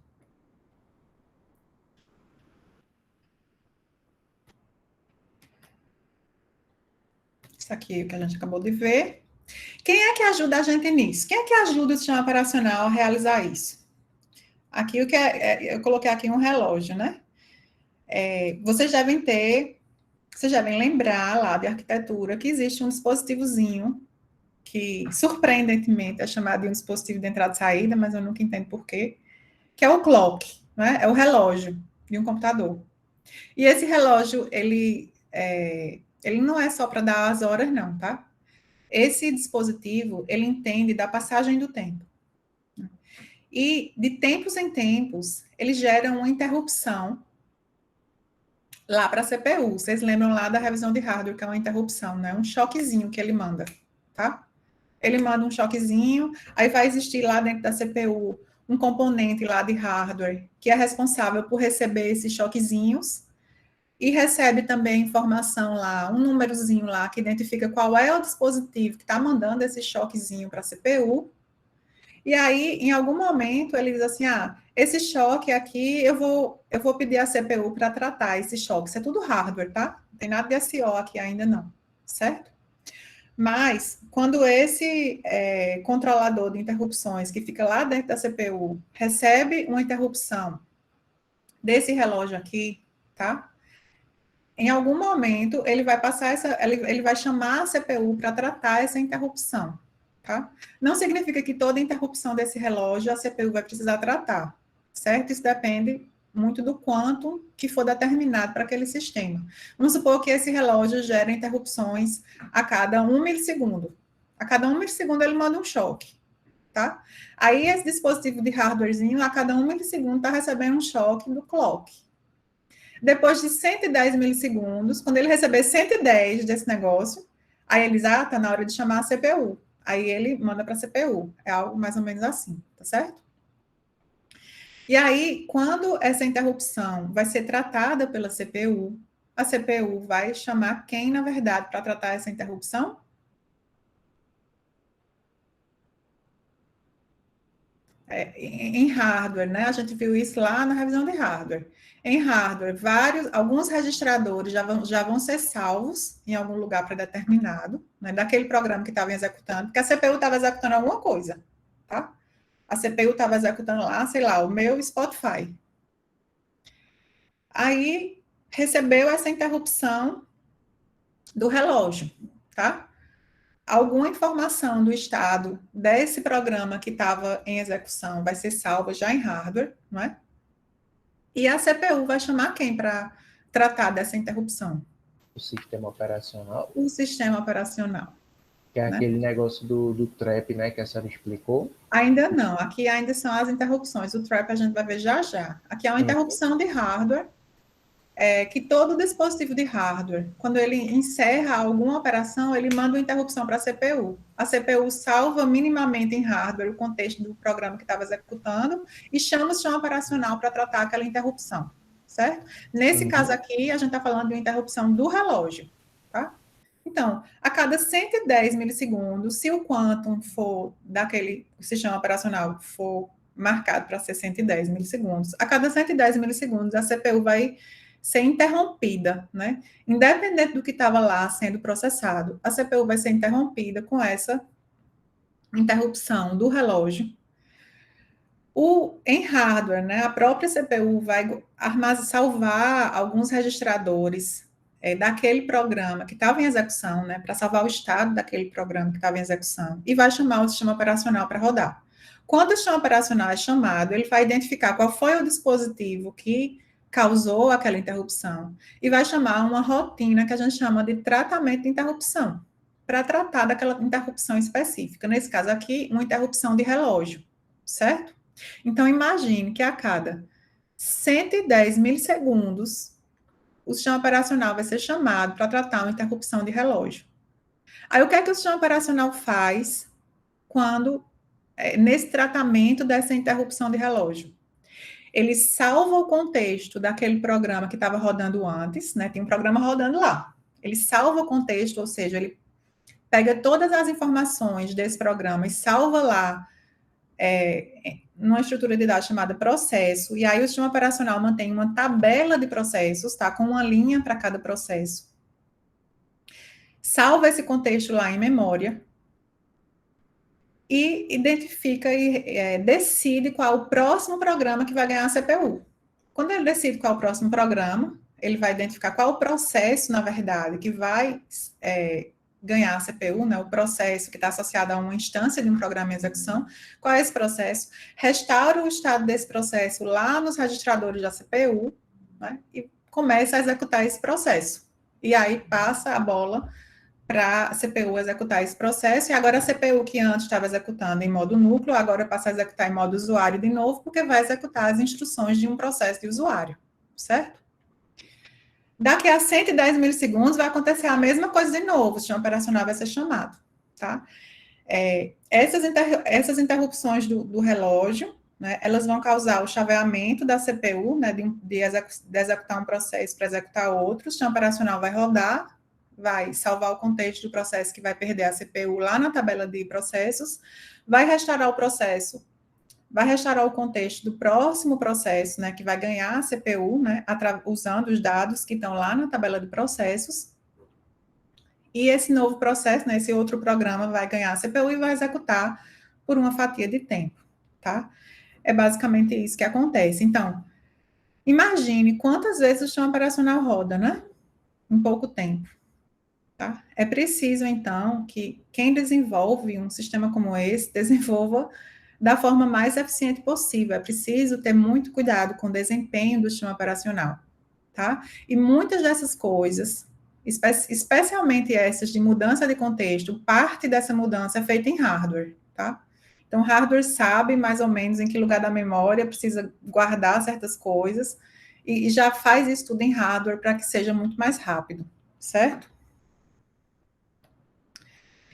[SPEAKER 1] Isso aqui é o que a gente acabou de ver. Quem é que ajuda a gente nisso? Quem é que ajuda o sistema operacional a realizar isso? Aqui eu coloquei aqui um relógio, né? Vocês devem lembrar lá de arquitetura que existe um dispositivozinho que, surpreendentemente, é chamado de um dispositivo de entrada e saída, mas eu nunca entendo por quê, que é o clock, né? É o relógio de um computador. E esse relógio, ele não é só para dar as horas, não, tá? Esse dispositivo, ele entende da passagem do tempo. E, de tempos em tempos, ele gera uma interrupção lá para a CPU. Vocês lembram lá da revisão de hardware, que é uma interrupção, né? Um choquezinho que ele manda, tá? ele manda um choquezinho, aí vai existir lá dentro da CPU um componente lá de hardware que é responsável por receber esses choquezinhos e recebe também informação lá, um númerozinho lá que identifica qual é o dispositivo que está mandando esse choquezinho para a CPU. E aí, em algum momento, ele diz assim, esse choque aqui, eu vou pedir a CPU para tratar esse choque. Isso é tudo hardware, tá? Não tem nada de SO aqui ainda não, certo? Mas, quando esse controlador de interrupções, que fica lá dentro da CPU, recebe uma interrupção desse relógio aqui, tá? Em algum momento, ele vai passar ele vai chamar a CPU para tratar essa interrupção, tá? Não significa que toda interrupção desse relógio a CPU vai precisar tratar, certo? Isso depende muito do quanto que for determinado para aquele sistema. Vamos supor que esse relógio gera interrupções a cada 1 milissegundo. A cada 1 milissegundo ele manda um choque, tá? Aí esse dispositivo de hardwarezinho, a cada 1 milissegundo está recebendo um choque do clock. Depois de 110 milissegundos, quando ele receber 110 desse negócio, aí ele diz, tá na hora de chamar a CPU. Aí ele manda para a CPU. É algo mais ou menos assim, tá certo? E aí, quando essa interrupção vai ser tratada pela CPU, a CPU vai chamar quem, na verdade, para tratar essa interrupção? Em hardware, né? A gente viu isso lá na revisão de hardware. Em hardware, alguns registradores já vão ser salvos em algum lugar predeterminado, né? Daquele programa que estava executando, porque a CPU estava executando alguma coisa, tá? A CPU estava executando lá, sei lá, o meu Spotify. Aí, recebeu essa interrupção do relógio, tá? Alguma informação do estado desse programa que estava em execução vai ser salva já em hardware, não é? E a CPU vai chamar quem para tratar dessa interrupção?
[SPEAKER 5] O sistema operacional.
[SPEAKER 1] O sistema operacional.
[SPEAKER 5] Que é, né, aquele negócio do trap, né, que a senhora explicou?
[SPEAKER 1] Ainda não. Aqui ainda são as interrupções. O trap a gente vai ver já já. Aqui é uma interrupção de hardware, que todo dispositivo de hardware, quando ele encerra alguma operação, ele manda uma interrupção para a CPU. A CPU salva minimamente em hardware o contexto do programa que estava executando e chama o sistema operacional para tratar aquela interrupção, certo? Nesse caso aqui, a gente está falando de uma interrupção do relógio, tá? Então, a cada 110 milissegundos, se o quantum for daquele sistema operacional for marcado para ser 110 milissegundos, a cada 110 milissegundos a CPU vai ser interrompida, né? Independente do que estava lá sendo processado, a CPU vai ser interrompida com essa interrupção do relógio. Em hardware, né, a própria CPU vai salvar alguns registradores daquele programa que estava em execução, né, para salvar o estado daquele programa que estava em execução, e vai chamar o sistema operacional para rodar. Quando o sistema operacional é chamado, ele vai identificar qual foi o dispositivo que causou aquela interrupção, e vai chamar uma rotina que a gente chama de tratamento de interrupção, para tratar daquela interrupção específica. Nesse caso aqui, uma interrupção de relógio, certo? Então, imagine que a cada 110 milissegundos, o sistema operacional vai ser chamado para tratar uma interrupção de relógio. Aí, o que é que o sistema operacional faz nesse tratamento dessa interrupção de relógio? Ele salva o contexto daquele programa que estava rodando antes, né? Tem um programa rodando lá. Ele salva o contexto, ou seja, ele pega todas as informações desse programa e salva lá numa estrutura de dados chamada processo, e aí o sistema operacional mantém uma tabela de processos, tá? Com uma linha para cada processo. Salva esse contexto lá em memória e identifica e decide qual o próximo programa que vai ganhar a CPU. Quando ele decide qual o próximo programa, ele vai identificar qual o processo, na verdade, que vai ganhar a CPU, né, o processo que está associado a uma instância de um programa em execução. Qual é esse processo? Restaura o estado desse processo lá nos registradores da CPU, né, e começa a executar esse processo. E aí passa a bola para a CPU executar esse processo, e agora a CPU que antes estava executando em modo núcleo, agora passa a executar em modo usuário de novo, porque vai executar as instruções de um processo de usuário, certo? Daqui a 110 milissegundos vai acontecer a mesma coisa de novo, o sistema operacional vai ser chamado, tá? Essas interrupções do relógio, né, elas vão causar o chaveamento da CPU, né, de executar um processo para executar outro, o sistema operacional vai rodar, vai salvar o contexto do processo que vai perder a CPU lá na tabela de processos, vai restaurar o processo, vai restaurar o contexto do próximo processo, né, que vai ganhar a CPU, né, usando os dados que estão lá na tabela de processos, e esse novo processo, né, esse outro programa vai ganhar a CPU e vai executar por uma fatia de tempo, tá? É basicamente isso que acontece. Então, imagine quantas vezes o sistema operacional roda, né? Em pouco tempo, tá? É preciso, então, que quem desenvolve um sistema como esse, desenvolva da forma mais eficiente possível. É preciso ter muito cuidado com o desempenho do sistema operacional, tá? E muitas dessas coisas, especialmente essas de mudança de contexto, parte dessa mudança é feita em hardware, tá? Então, o hardware sabe mais ou menos em que lugar da memória precisa guardar certas coisas e já faz isso tudo em hardware para que seja muito mais rápido, certo?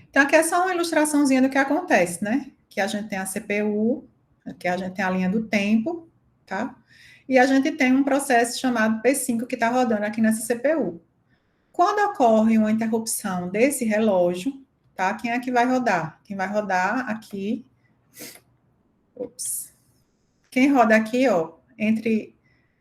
[SPEAKER 1] Então, aqui é só uma ilustraçãozinha do que acontece, né? Que a gente tem a CPU, que a gente tem a linha do tempo, tá? E a gente tem um processo chamado P5 que está rodando aqui nessa CPU. Quando ocorre uma interrupção desse relógio, tá? Quem é que vai rodar? Quem vai rodar aqui... Quem roda aqui, ó,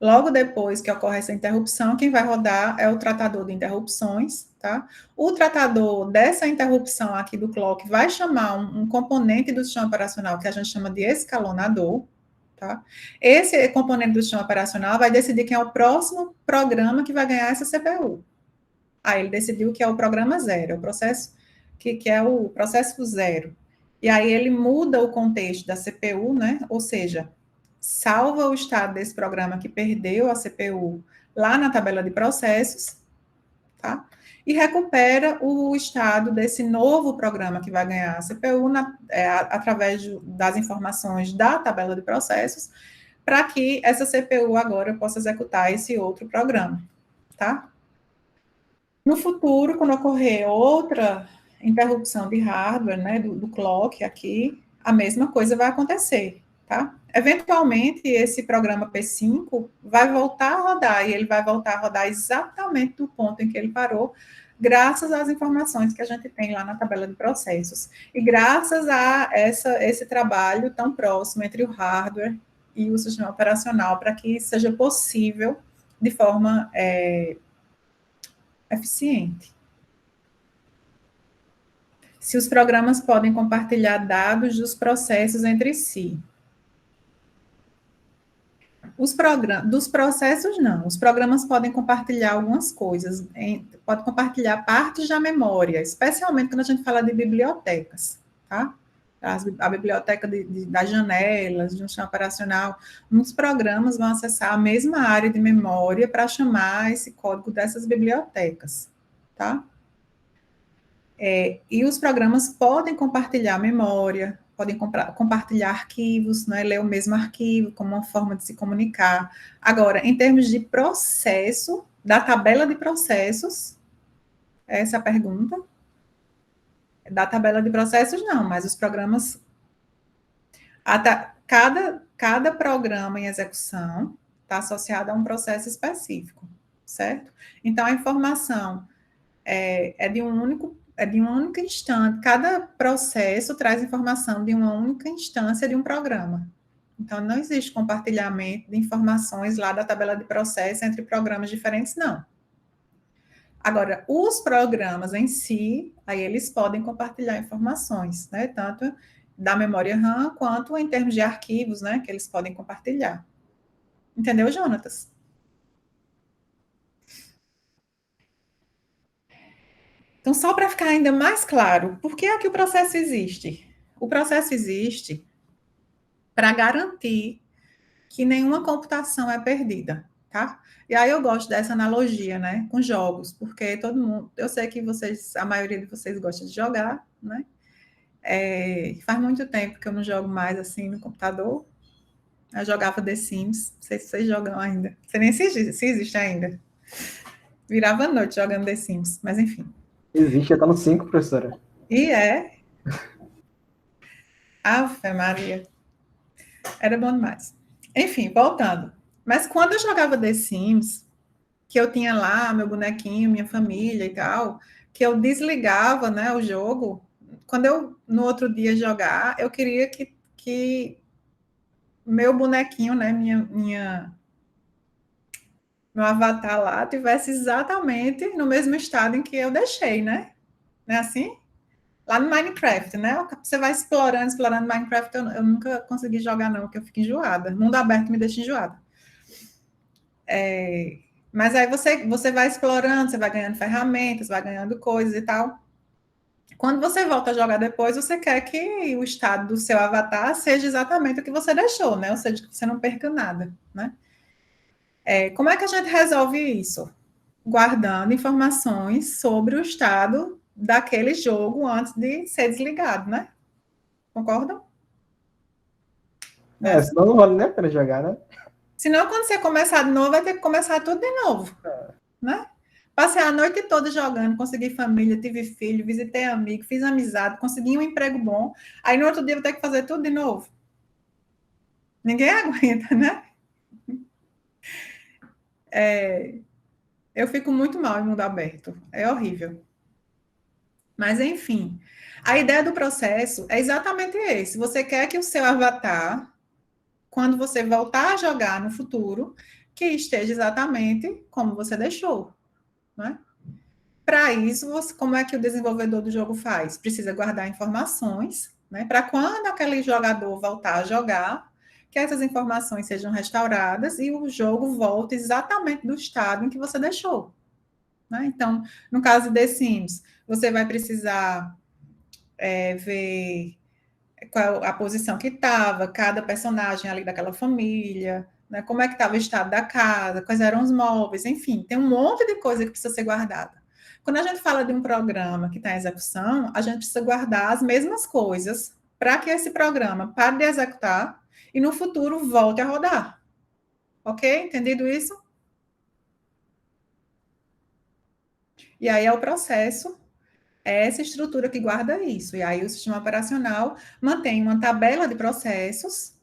[SPEAKER 1] logo depois que ocorre essa interrupção, quem vai rodar é o tratador de interrupções, tá? O tratador dessa interrupção aqui do clock vai chamar um componente do sistema operacional que a gente chama de escalonador, tá? Esse componente do sistema operacional vai decidir quem é o próximo programa que vai ganhar essa CPU. Aí ele decidiu que é o programa zero, o processo que é o processo zero. E aí ele muda o contexto da CPU, né? Ou seja, salva o estado desse programa que perdeu a CPU lá na tabela de processos, tá? E recupera o estado desse novo programa que vai ganhar a CPU através das informações da tabela de processos, para que essa CPU agora possa executar esse outro programa, tá? No futuro, quando ocorrer outra interrupção de hardware, né, do clock aqui, a mesma coisa vai acontecer, tá? Eventualmente, esse programa P5 vai voltar a rodar, e ele vai voltar a rodar exatamente do ponto em que ele parou, graças às informações que a gente tem lá na tabela de processos, e graças a esse trabalho tão próximo entre o hardware e o sistema operacional, para que isso seja possível de forma eficiente. Se os programas podem compartilhar dados dos processos entre si. Dos processos, não. Os programas podem compartilhar algumas coisas, podem compartilhar partes da memória, especialmente quando a gente fala de bibliotecas, tá? A biblioteca das janelas, de um sistema operacional, muitos programas vão acessar a mesma área de memória para chamar esse código dessas bibliotecas, tá? E os programas podem compartilhar memória, podem compartilhar arquivos, né, ler o mesmo arquivo como uma forma de se comunicar. Agora, em termos de processo, da tabela de processos, essa é a pergunta. Da tabela de processos, não, mas os programas... Cada programa em execução está associado a um processo específico, certo? Então, a informação é de um único instante, cada processo traz informação de uma única instância de um programa. Então, não existe compartilhamento de informações lá da tabela de processo entre programas diferentes, não. Agora, os programas em si, aí eles podem compartilhar informações, né, tanto da memória RAM, quanto em termos de arquivos, né, que eles podem compartilhar. Entendeu, Jonatas? Então, só para ficar ainda mais claro, por que é que o processo existe? O processo existe para garantir que nenhuma computação é perdida, tá? E aí eu gosto dessa analogia, né, com jogos, porque todo mundo, eu sei que a maioria de vocês gosta de jogar, né? Faz muito tempo que eu não jogo mais assim no computador. Eu jogava The Sims, não sei se vocês jogam ainda. Não sei nem se existe ainda. Virava a noite jogando The Sims, mas enfim.
[SPEAKER 3] Existe, já tá no 5, professora.
[SPEAKER 1] E Ave Maria. Era bom demais. Enfim, voltando. Mas quando eu jogava The Sims, que eu tinha lá meu bonequinho, minha família e tal, que eu desligava, né, o jogo, quando eu, no outro dia, jogar, eu queria que meu bonequinho, né, meu avatar lá, tivesse exatamente no mesmo estado em que eu deixei, né? Não é assim? Lá no Minecraft, né? Você vai explorando Minecraft, eu nunca consegui jogar, não, porque eu fico enjoada. Mundo aberto me deixa enjoada. Mas aí você vai explorando, você vai ganhando ferramentas, vai ganhando coisas e tal. Quando você volta a jogar depois, você quer que o estado do seu avatar seja exatamente o que você deixou, né? Ou seja, que você não perca nada, né? Como é que a gente resolve isso? Guardando informações sobre o estado daquele jogo antes de ser desligado, né? Concordam?
[SPEAKER 3] Senão não vale nem a pena jogar, né?
[SPEAKER 1] Senão, quando você começar de novo, vai ter que começar tudo de novo, né? Passei a noite toda jogando, consegui família, tive filho, visitei amigo, fiz amizade, consegui um emprego bom. Aí no outro dia eu vou ter que fazer tudo de novo. Ninguém aguenta, né? Eu fico muito mal em mundo aberto. É horrível. Mas, enfim, a ideia do processo é exatamente esse. Você quer que o seu avatar, quando você voltar a jogar no futuro, que esteja exatamente como você deixou, né? Para isso, como é que o desenvolvedor do jogo faz? Precisa guardar informações, né? Para quando aquele jogador voltar a jogar, que essas informações sejam restauradas e o jogo volte exatamente do estado em que você deixou, né? Então, no caso de The Sims, você vai precisar ver qual a posição que estava, cada personagem ali daquela família, né? Como é que estava o estado da casa, quais eram os móveis, enfim, tem um monte de coisa que precisa ser guardada. Quando a gente fala de um programa que está em execução, a gente precisa guardar as mesmas coisas para que esse programa pare de executar e no futuro volte a rodar. Ok? Entendido isso? E aí é o processo, é essa estrutura que guarda isso. E aí o sistema operacional mantém uma tabela de processos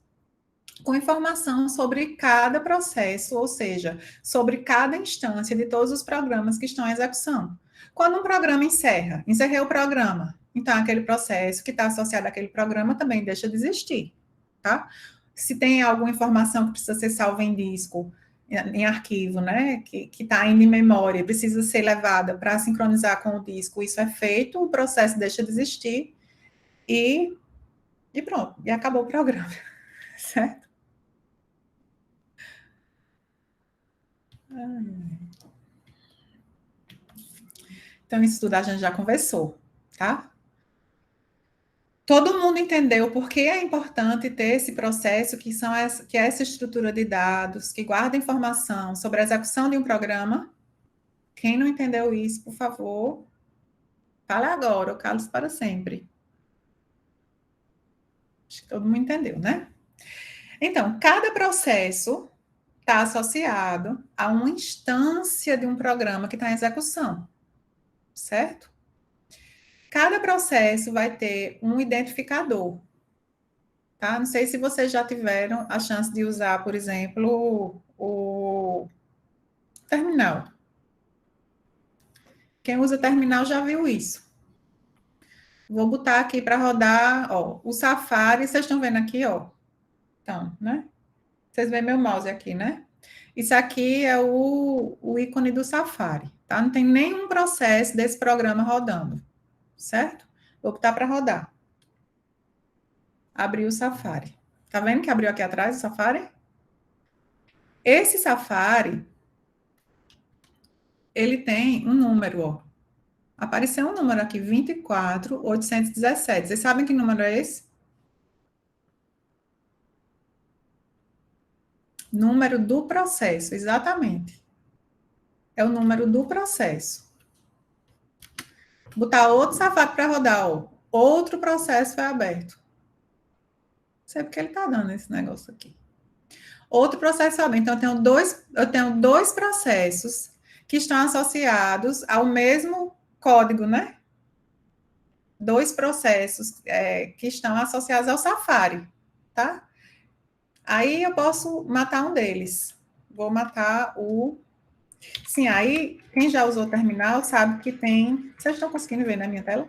[SPEAKER 1] com informação sobre cada processo, ou seja, sobre cada instância de todos os programas que estão em execução. Quando um programa encerrei o programa, então aquele processo que está associado àquele programa também deixa de existir, tá? Se tem alguma informação que precisa ser salva em disco, em arquivo, né, que está ainda em memória, precisa ser levada para sincronizar com o disco, isso é feito, o processo deixa de existir e pronto, e acabou o programa, certo? Então, isso tudo a gente já conversou, tá? Todo mundo entendeu por que é importante ter esse processo, que é essa estrutura de dados, que guarda informação sobre a execução de um programa? Quem não entendeu isso, por favor, fale agora, ou cale-se para sempre. Acho que todo mundo entendeu, né? Então, cada processo está associado a uma instância de um programa que está em execução, certo? Cada processo vai ter um identificador, tá? Não sei se vocês já tiveram a chance de usar, por exemplo, o terminal. Quem usa terminal já viu isso. Vou botar aqui para rodar, ó, o Safari, vocês estão vendo aqui, ó. Então, né? Vocês veem meu mouse aqui, né? Isso aqui é o ícone do Safari, tá? Não tem nenhum processo desse programa rodando, certo? Vou botar para rodar. Abriu o Safari. Tá vendo que abriu aqui atrás o Safari? Esse Safari, ele tem um número, ó. Apareceu um número aqui, 24.817. Vocês sabem que número é esse? Número do processo, exatamente. É o número do processo. Vou botar outro Safari para rodar, ó. Outro processo foi aberto. Não sei porque ele está dando esse negócio aqui. Outro processo foi aberto. Então, eu tenho dois processos que estão associados ao mesmo código, né? 2 processos que estão associados ao Safari, tá? Aí eu posso matar um deles. Vou matar o... Sim, aí quem já usou o terminal sabe que tem... Vocês estão conseguindo ver na minha tela?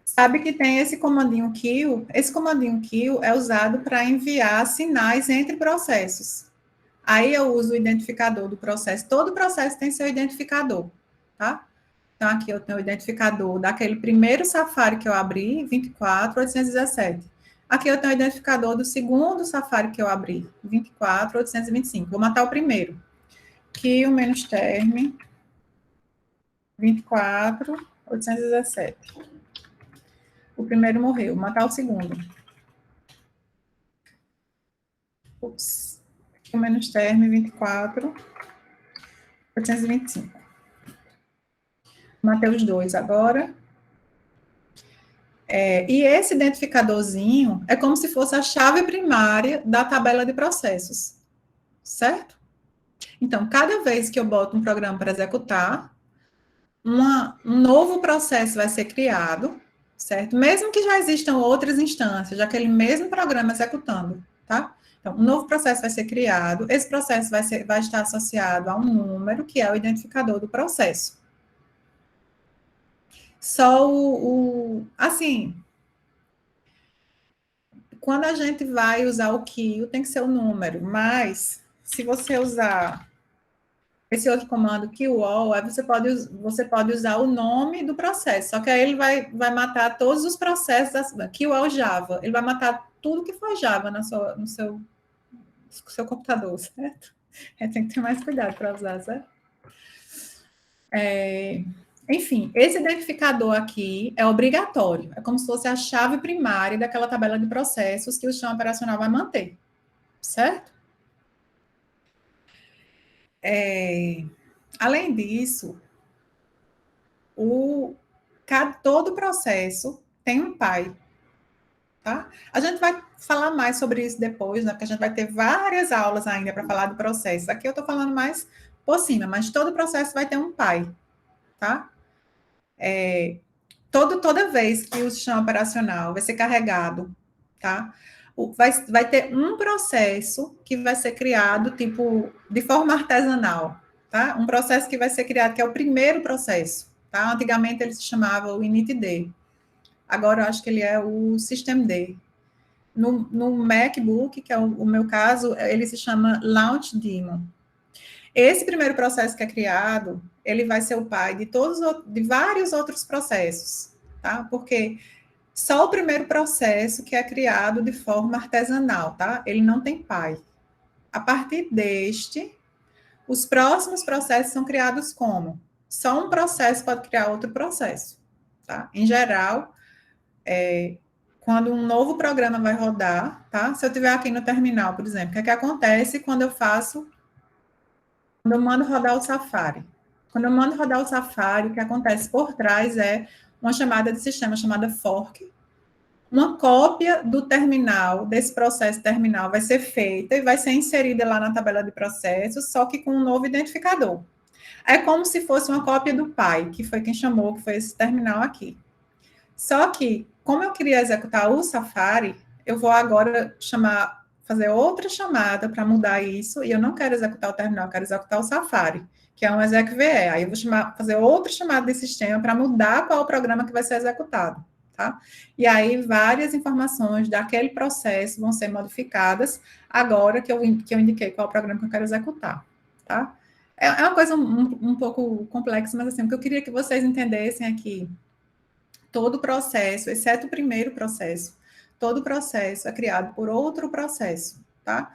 [SPEAKER 1] Sabe que tem esse comandinho kill. Esse comandinho kill é usado para enviar sinais entre processos. Aí eu uso o identificador do processo. Todo processo tem seu identificador, tá? Então, aqui eu tenho o identificador daquele primeiro Safari que eu abri, 24.817. Aqui eu tenho o identificador do segundo Safari que eu abri, 24.825. Vou matar o primeiro. Kill menos term, 24.817. O primeiro morreu. Vou matar o segundo. Ups. Kill menos term, 24.825. Matei os 2 agora. E esse identificadorzinho é como se fosse a chave primária da tabela de processos, certo? Então, cada vez que eu boto um programa para executar, um novo processo vai ser criado, certo? Mesmo que já existam outras instâncias, já aquele mesmo programa executando, tá? Então, um novo processo vai ser criado, esse processo vai estar associado a um número, que é o identificador do processo. Só assim, quando a gente vai usar o kill, tem que ser o número, mas se você usar esse outro comando kill all, aí você pode usar o nome do processo, só que aí ele vai matar todos os processos da kill all Java, ele vai matar tudo que for Java no seu computador, certo? Tem que ter mais cuidado para usar, certo? Enfim, esse identificador aqui é obrigatório, é como se fosse a chave primária daquela tabela de processos que o sistema operacional vai manter, certo? Além disso, todo processo tem um pai, tá? A gente vai falar mais sobre isso depois, né? Porque a gente vai ter várias aulas ainda para falar do processo. Aqui eu estou falando mais por cima, mas todo processo vai ter um pai, tá? Toda vez que o sistema operacional vai ser carregado, tá? Vai ter um processo que vai ser criado, tipo, de forma artesanal, tá? Um processo que vai ser criado, que é o primeiro processo, tá? Antigamente ele se chamava o initd. Agora eu acho que ele é o systemd. No MacBook, que é o meu caso, ele se chama launchdaemon. Esse primeiro processo que é criado, ele vai ser o pai de vários outros processos, tá? Porque só o primeiro processo que é criado de forma artesanal, tá? Ele não tem pai. A partir deste, os próximos processos são criados como? Só um processo pode criar outro processo, tá? Em geral, quando um novo programa vai rodar, tá? Se eu estiver aqui no terminal, por exemplo, o que acontece quando eu mando rodar o Safari? Quando eu mando rodar o Safari, o que acontece por trás é uma chamada de sistema chamada fork. Uma cópia do terminal, desse processo terminal, vai ser feita e vai ser inserida lá na tabela de processos, só que com um novo identificador. É como se fosse uma cópia do pai, que foi quem chamou, que foi esse terminal aqui. Só que, como eu queria executar o Safari, eu vou agora fazer outra chamada para mudar isso, e eu não quero executar o terminal, eu quero executar o Safari, que é um execve. Aí eu vou fazer outra chamada de sistema para mudar qual é o programa que vai ser executado, tá? E aí várias informações daquele processo vão ser modificadas agora que eu indiquei qual é o programa que eu quero executar, tá? É uma coisa um pouco complexa, mas assim, o que eu queria que vocês entendessem aqui, todo processo, exceto o primeiro processo, todo processo é criado por outro processo, tá?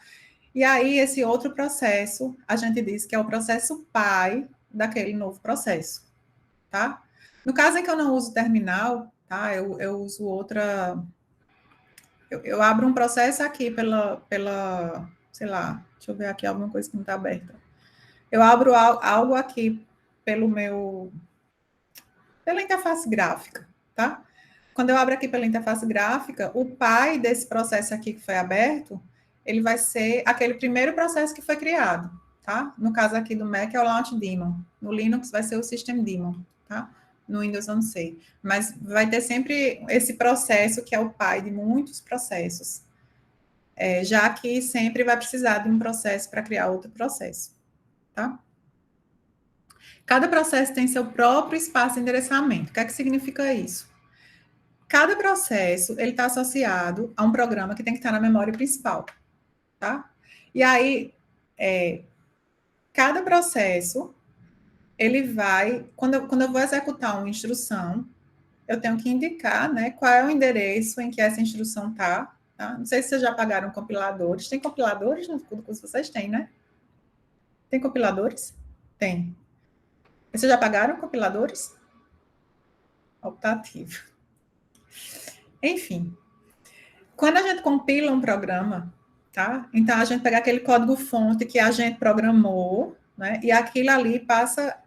[SPEAKER 1] E aí, esse outro processo, a gente diz que é o processo pai daquele novo processo, tá? No caso em que eu não uso terminal, tá? Eu uso outra... Eu abro um processo aqui pela... Sei lá, deixa eu ver aqui alguma coisa que não está aberta. Eu abro algo aqui pela interface gráfica, tá? Quando eu abro aqui pela interface gráfica, o pai desse processo aqui que foi aberto, ele vai ser aquele primeiro processo que foi criado, tá? No caso aqui do Mac é o launchdaemon. No Linux vai ser o systemdaemon, tá? No Windows eu não sei. Mas vai ter sempre esse processo que é o pai de muitos processos. Já que sempre vai precisar de um processo para criar outro processo, tá? Cada processo tem seu próprio espaço de endereçamento. O que é que significa isso? Cada processo, ele está associado a um programa que tem que estar na memória principal, tá? E aí, cada processo, ele vai, quando eu vou executar uma instrução, eu tenho que indicar, né, qual é o endereço em que essa instrução está, tá? Não sei se vocês já pagaram compiladores. Tem compiladores no curso que vocês têm, né? Tem compiladores? Tem. Vocês já pagaram compiladores? Optativo. Enfim, quando a gente compila um programa, tá? Então, a gente pega aquele código-fonte que a gente programou, né? E aquilo ali passa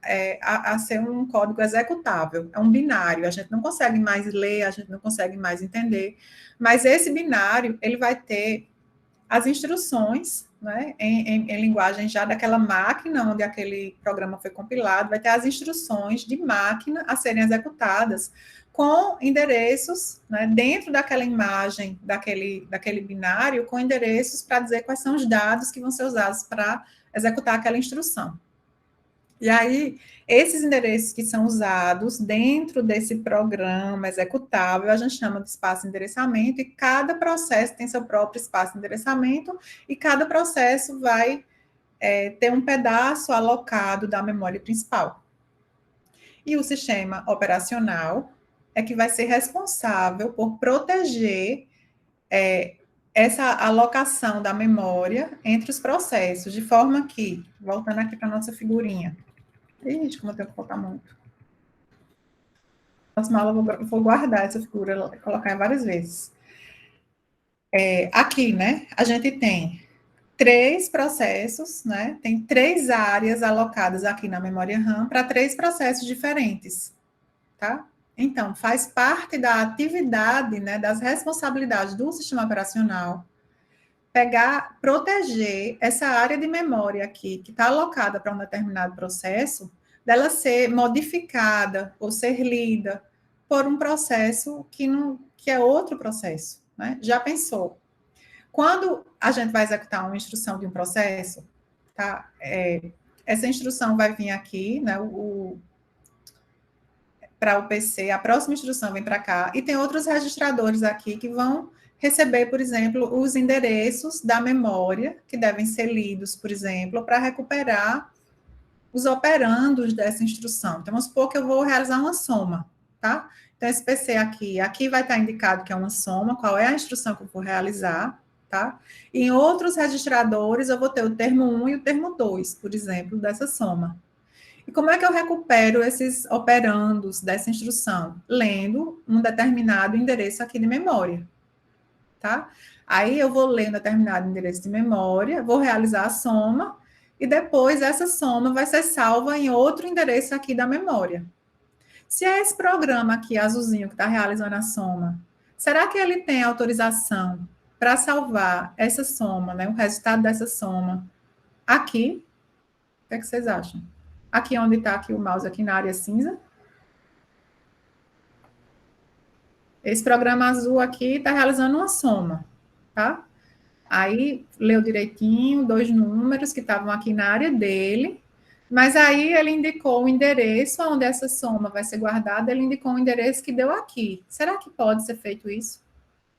[SPEAKER 1] a ser um código executável. É um binário. A gente não consegue mais ler, a gente não consegue mais entender. Mas esse binário, ele vai ter as instruções, né, em linguagem já daquela máquina onde aquele programa foi compilado, vai ter as instruções de máquina a serem executadas com endereços, né, dentro daquela imagem, daquele binário, com endereços para dizer quais são os dados que vão ser usados para executar aquela instrução. E aí, esses endereços que são usados dentro desse programa executável, a gente chama de espaço de endereçamento, e cada processo tem seu próprio espaço de endereçamento, e cada processo vai ter um pedaço alocado da memória principal. E o sistema operacional é que vai ser responsável por proteger essa alocação da memória entre os processos, de forma que, voltando aqui para a nossa figurinha, ixi, como eu tenho que colocar muito. Próxima aula eu vou guardar essa figura, colocar várias vezes. Aqui, né, a gente tem 3 processos, né, tem 3 áreas alocadas aqui na memória RAM para 3 processos diferentes, tá? Então, faz parte da atividade, né, das responsabilidades do sistema operacional, proteger essa área de memória aqui, que está alocada para um determinado processo, dela ser modificada ou ser lida por um processo que é outro processo, né? Já pensou? Quando a gente vai executar uma instrução de um processo, tá? Essa instrução vai vir aqui, né? Para o PC, a próxima instrução vem para cá, e tem outros registradores aqui que vão receber, por exemplo, os endereços da memória, que devem ser lidos, por exemplo, para recuperar os operandos dessa instrução. Então, vamos supor que eu vou realizar uma soma, tá? Então, esse PC aqui vai estar indicado que é uma soma, qual é a instrução que eu vou realizar, tá? E em outros registradores, eu vou ter o termo 1 e o termo 2, por exemplo, dessa soma. E como é que eu recupero esses operandos dessa instrução? Lendo um determinado endereço aqui de memória, tá? Aí eu vou ler um determinado endereço de memória, vou realizar a soma, e depois essa soma vai ser salva em outro endereço aqui da memória. Se é esse programa aqui, azulzinho, que está realizando a soma, será que ele tem autorização para salvar essa soma, né, o resultado dessa soma, aqui? O que é que vocês acham? Aqui onde está aqui o mouse, aqui na área cinza. Esse programa azul aqui está realizando uma soma, tá? Aí, leu direitinho, 2 números que estavam aqui na área dele, mas aí ele indicou o endereço onde essa soma vai ser guardada, ele indicou o endereço que deu aqui. Será que pode ser feito isso?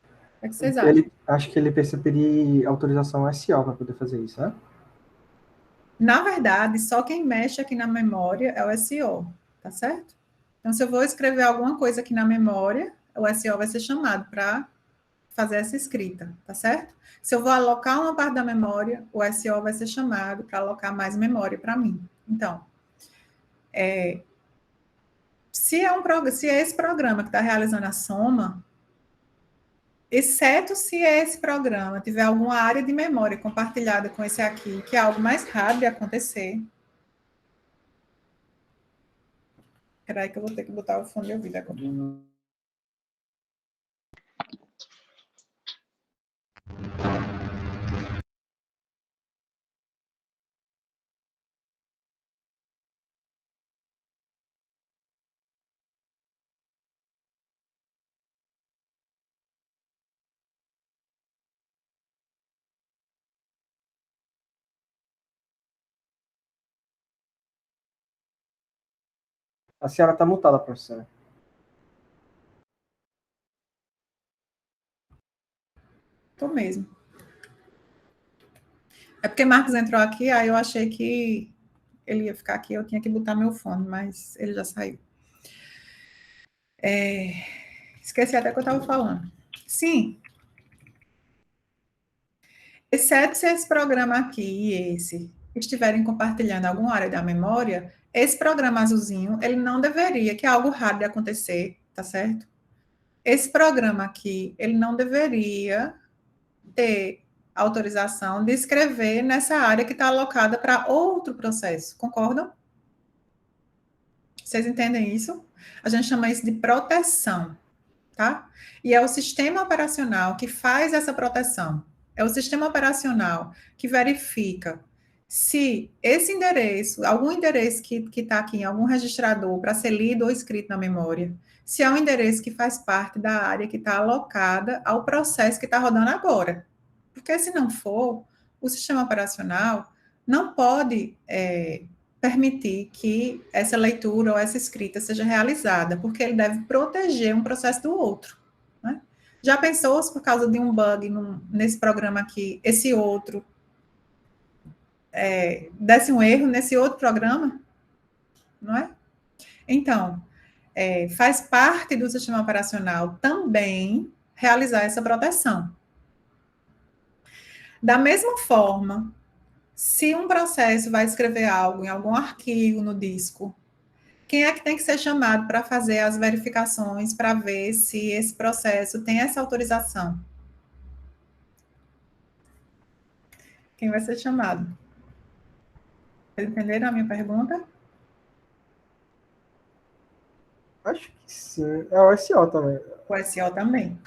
[SPEAKER 1] O que é que vocês acham?
[SPEAKER 3] Acho que ele precisa pedir autorização SO para poder fazer isso, né?
[SPEAKER 1] Na verdade, só quem mexe aqui na memória é o SO, tá certo? Então, se eu vou escrever alguma coisa aqui na memória, o SO vai ser chamado para fazer essa escrita, tá certo? Se eu vou alocar uma parte da memória, o SO vai ser chamado para alocar mais memória para mim. Então, se é esse programa que está realizando a soma, exceto se esse programa tiver alguma área de memória compartilhada com esse aqui, que é algo mais raro de acontecer. Espera aí que eu vou ter que botar o fone de ouvido agora.
[SPEAKER 3] A senhora está mutada, professora.
[SPEAKER 1] Tô mesmo. É porque Marcos entrou aqui, aí eu achei que ele ia ficar aqui, eu tinha que botar meu fone, mas ele já saiu. Esqueci até o que eu estava falando. Sim. Exceto se esse programa aqui e esse estiverem compartilhando alguma área da memória, esse programa azulzinho, ele não deveria, que é algo raro de acontecer, tá certo? Esse programa aqui, ele não deveria ter autorização de escrever nessa área que está alocada para outro processo, concordam? Vocês entendem isso? A gente chama isso de proteção, tá? E é o sistema operacional que faz essa proteção. É o sistema operacional que verifica se esse endereço, algum endereço que está aqui em algum registrador para ser lido ou escrito na memória, se é um endereço que faz parte da área que está alocada ao processo que está rodando agora. Porque se não for, o sistema operacional não pode permitir que essa leitura ou essa escrita seja realizada, porque ele deve proteger um processo do outro. Né? Já pensou se por causa de um bug nesse programa aqui, esse outro desse um erro nesse outro programa? Não é? Então, faz parte do sistema operacional também realizar essa proteção. Da mesma forma, se um processo vai escrever algo em algum arquivo no disco, quem é que tem que ser chamado para fazer as verificações para ver se esse processo tem essa autorização? Quem vai ser chamado? Vocês entenderam a minha pergunta?
[SPEAKER 3] Acho que sim. É o SO também.
[SPEAKER 1] O SO também.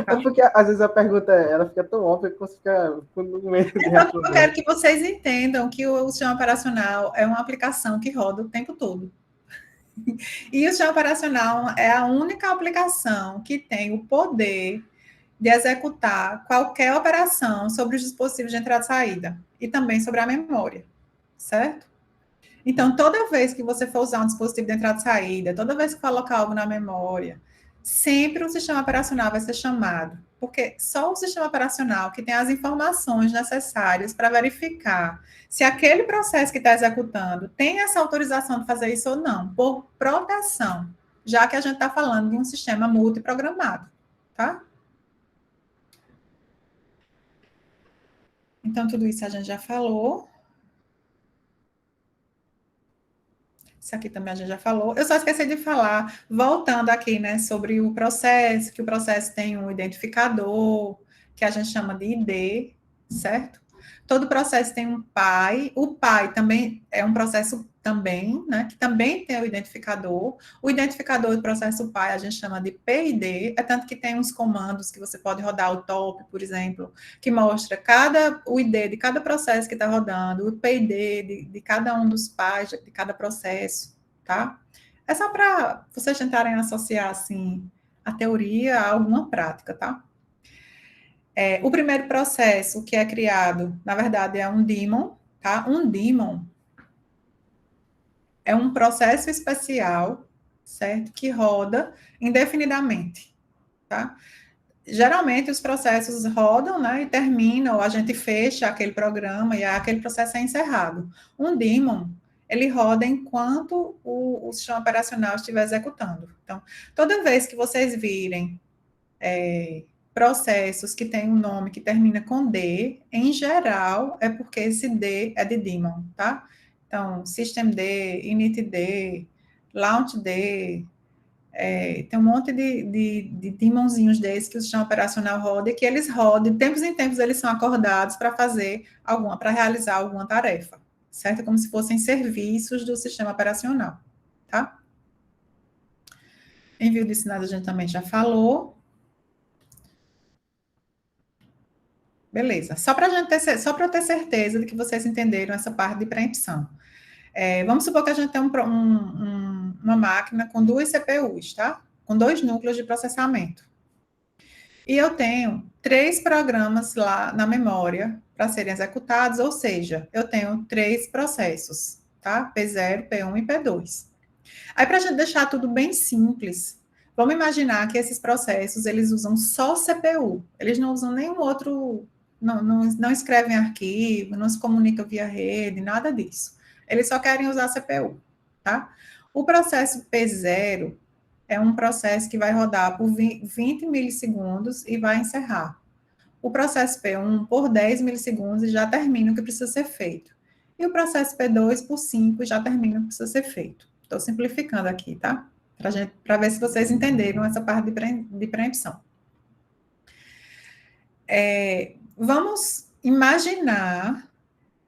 [SPEAKER 3] É porque, às vezes, a pergunta ela fica tão óbvia que você fica com medo de responder.
[SPEAKER 1] Eu quero que vocês entendam que o sistema operacional é uma aplicação que roda o tempo todo. E o sistema operacional é a única aplicação que tem o poder de executar qualquer operação sobre os dispositivos de entrada e saída, e também sobre a memória, certo? Então, toda vez que você for usar um dispositivo de entrada e saída, toda vez que colocar algo na memória, sempre o sistema operacional vai ser chamado, porque só o sistema operacional que tem as informações necessárias para verificar se aquele processo que está executando tem essa autorização de fazer isso ou não, por proteção, já que a gente está falando de um sistema multiprogramado, tá? Então, tudo isso a gente já falou. Isso aqui também a gente já falou. Eu só esqueci de falar, voltando aqui, né, sobre o processo, que o processo tem um identificador, que a gente chama de ID, certo? Todo processo tem um PAI. O PAI também é um processo também, né, que também tem o identificador. O identificador do processo PAI a gente chama de PID, é tanto que tem uns comandos que você pode rodar o top, por exemplo, que mostra o ID de cada processo que está rodando, o PID de cada um dos PAIs, de cada processo, tá? É só para vocês tentarem associar, assim, a teoria a alguma prática, tá? O primeiro processo que é criado, na verdade, é um daemon, tá? Um daemon é um processo especial, certo? Que roda indefinidamente, tá? Geralmente os processos rodam, né? E terminam, ou a gente fecha aquele programa e aquele processo é encerrado. Um daemon, ele roda enquanto o sistema operacional estiver executando. Então, toda vez que vocês virem processos que têm um nome que termina com D, em geral, é porque esse D é de daemon, tá? Então, systemd, initd, launchd, tem um monte de daemonzinhos desses que o sistema operacional roda e que eles rodam, de tempos em tempos eles são acordados para para realizar alguma tarefa, certo? Como se fossem serviços do sistema operacional, tá? Envio de sinais a gente também já falou. Beleza. Só para eu ter certeza de que vocês entenderam essa parte de preempção. Vamos supor que a gente tem uma máquina com 2 CPUs, tá? Com 2 núcleos de processamento. E eu tenho 3 programas lá na memória para serem executados, ou seja, eu tenho 3 processos, tá? P0, P1 e P2. Aí, para a gente deixar tudo bem simples, vamos imaginar que esses processos, eles usam só CPU, eles não usam nenhum outro, não escrevem arquivo, não se comunicam via rede, nada disso. Eles só querem usar CPU, tá? O processo P0 é um processo que vai rodar por 20 milissegundos e vai encerrar. O processo P1 por 10 milissegundos e já termina o que precisa ser feito. E o processo P2 por 5 já termina o que precisa ser feito. Estou simplificando aqui, tá? Para ver se vocês entenderam essa parte de preempção. Vamos imaginar,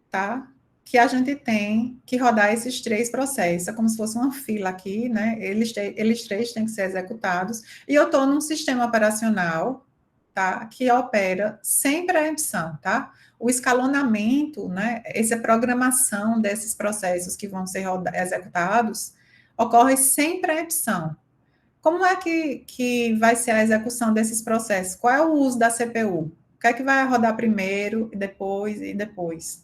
[SPEAKER 1] tá? Que a gente tem que rodar esses 3 processos, é como se fosse uma fila aqui, né? Eles 3 têm que ser executados. E eu estou num sistema operacional, tá? Que opera sem preempção, tá? O escalonamento, né? Essa programação desses processos que vão ser executados ocorre sem preempção. Como é que vai ser a execução desses processos? Qual é o uso da CPU? O que é que vai rodar primeiro, e depois?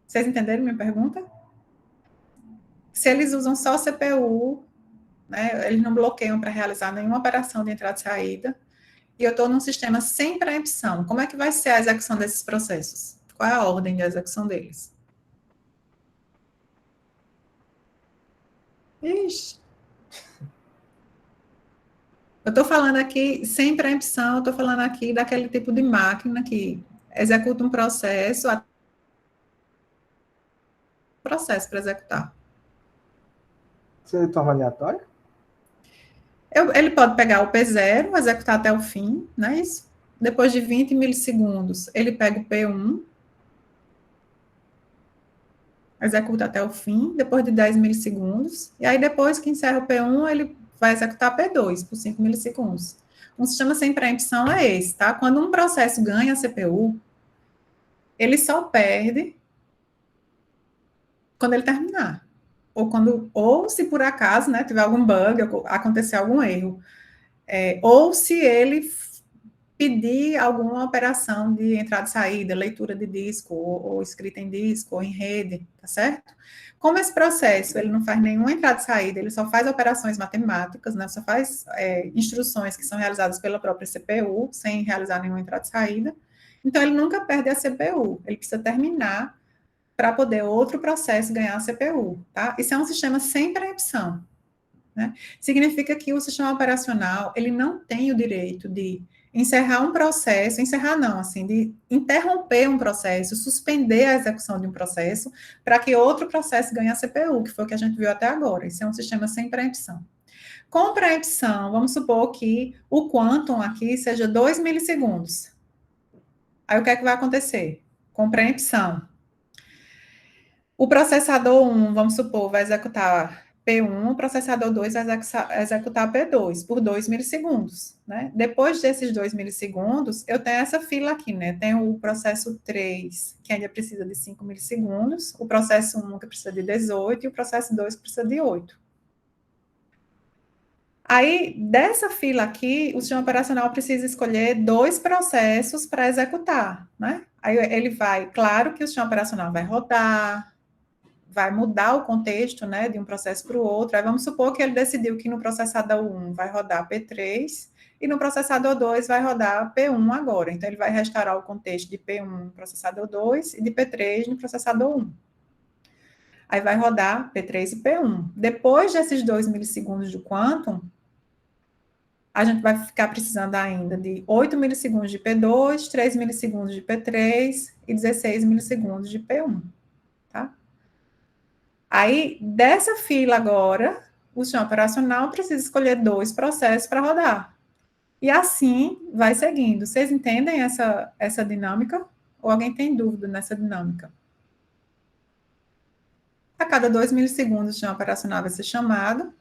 [SPEAKER 1] Vocês entenderam minha pergunta? Se eles usam só CPU, né? Eles não bloqueiam para realizar nenhuma operação de entrada e saída, e eu estou num sistema sem preempção. Como é que vai ser a execução desses processos? Qual é a ordem de execução deles? Ixi. Eu estou falando aqui sem preempção, eu estou falando aqui daquele tipo de máquina que executa um processo para executar.
[SPEAKER 3] Você torna aleatório?
[SPEAKER 1] Ele pode pegar o P0, executar até o fim, não é isso? Depois de 20 milissegundos, ele pega o P1, executa até o fim, depois de 10 milissegundos, e aí depois que encerra o P1, ele vai executar P2 por 5 milissegundos. Um sistema sem preempção é esse, tá? Quando um processo ganha a CPU, ele só perde quando ele terminar. Ou se por acaso, né, tiver algum bug, acontecer algum erro. Ou se ele pedir alguma operação de entrada e saída, leitura de disco, ou escrita em disco, ou em rede, tá certo? Como esse processo, ele não faz nenhuma entrada e saída, ele só faz operações matemáticas, né, só faz instruções que são realizadas pela própria CPU, sem realizar nenhuma entrada e saída, então ele nunca perde a CPU, ele precisa terminar para poder outro processo ganhar a CPU, tá? Isso é um sistema sem preempção, né? Significa que o sistema operacional, ele não tem o direito de encerrar um processo, de interromper um processo, suspender a execução de um processo, para que outro processo ganhe a CPU, que foi o que a gente viu até agora. Isso é um sistema sem preempção. Com preempção, vamos supor que o quantum aqui seja 2 milissegundos. Aí o que é que vai acontecer? Com preempção, o processador 1, vamos supor, vai executar P1, o processador 2 vai executar P2 por 2 milissegundos, né? Depois desses 2 milissegundos, eu tenho essa fila aqui, né? Tenho o processo 3, que ainda precisa de 5 milissegundos, o processo 1, que precisa de 18, e o processo 2, que precisa de 8. Aí, dessa fila aqui, o sistema operacional precisa escolher 2 processos para executar, né? Aí ele vai, claro que o sistema operacional vai rodar, vai mudar o contexto, né, de um processo para o outro. Aí vamos supor que ele decidiu que no processador 1 vai rodar P3 e no processador 2 vai rodar P1 agora. Então, ele vai restaurar o contexto de P1 no processador 2 e de P3 no processador 1. Aí vai rodar P3 e P1. Depois desses 2 milissegundos do quantum, a gente vai ficar precisando ainda de 8 milissegundos de P2, 3 milissegundos de P3 e 16 milissegundos de P1, tá? Aí, dessa fila agora, o sistema operacional precisa escolher 2 processos para rodar. E assim vai seguindo. Vocês entendem essa dinâmica? Ou alguém tem dúvida nessa dinâmica? A cada 2 milissegundos, o sistema operacional vai ser chamado,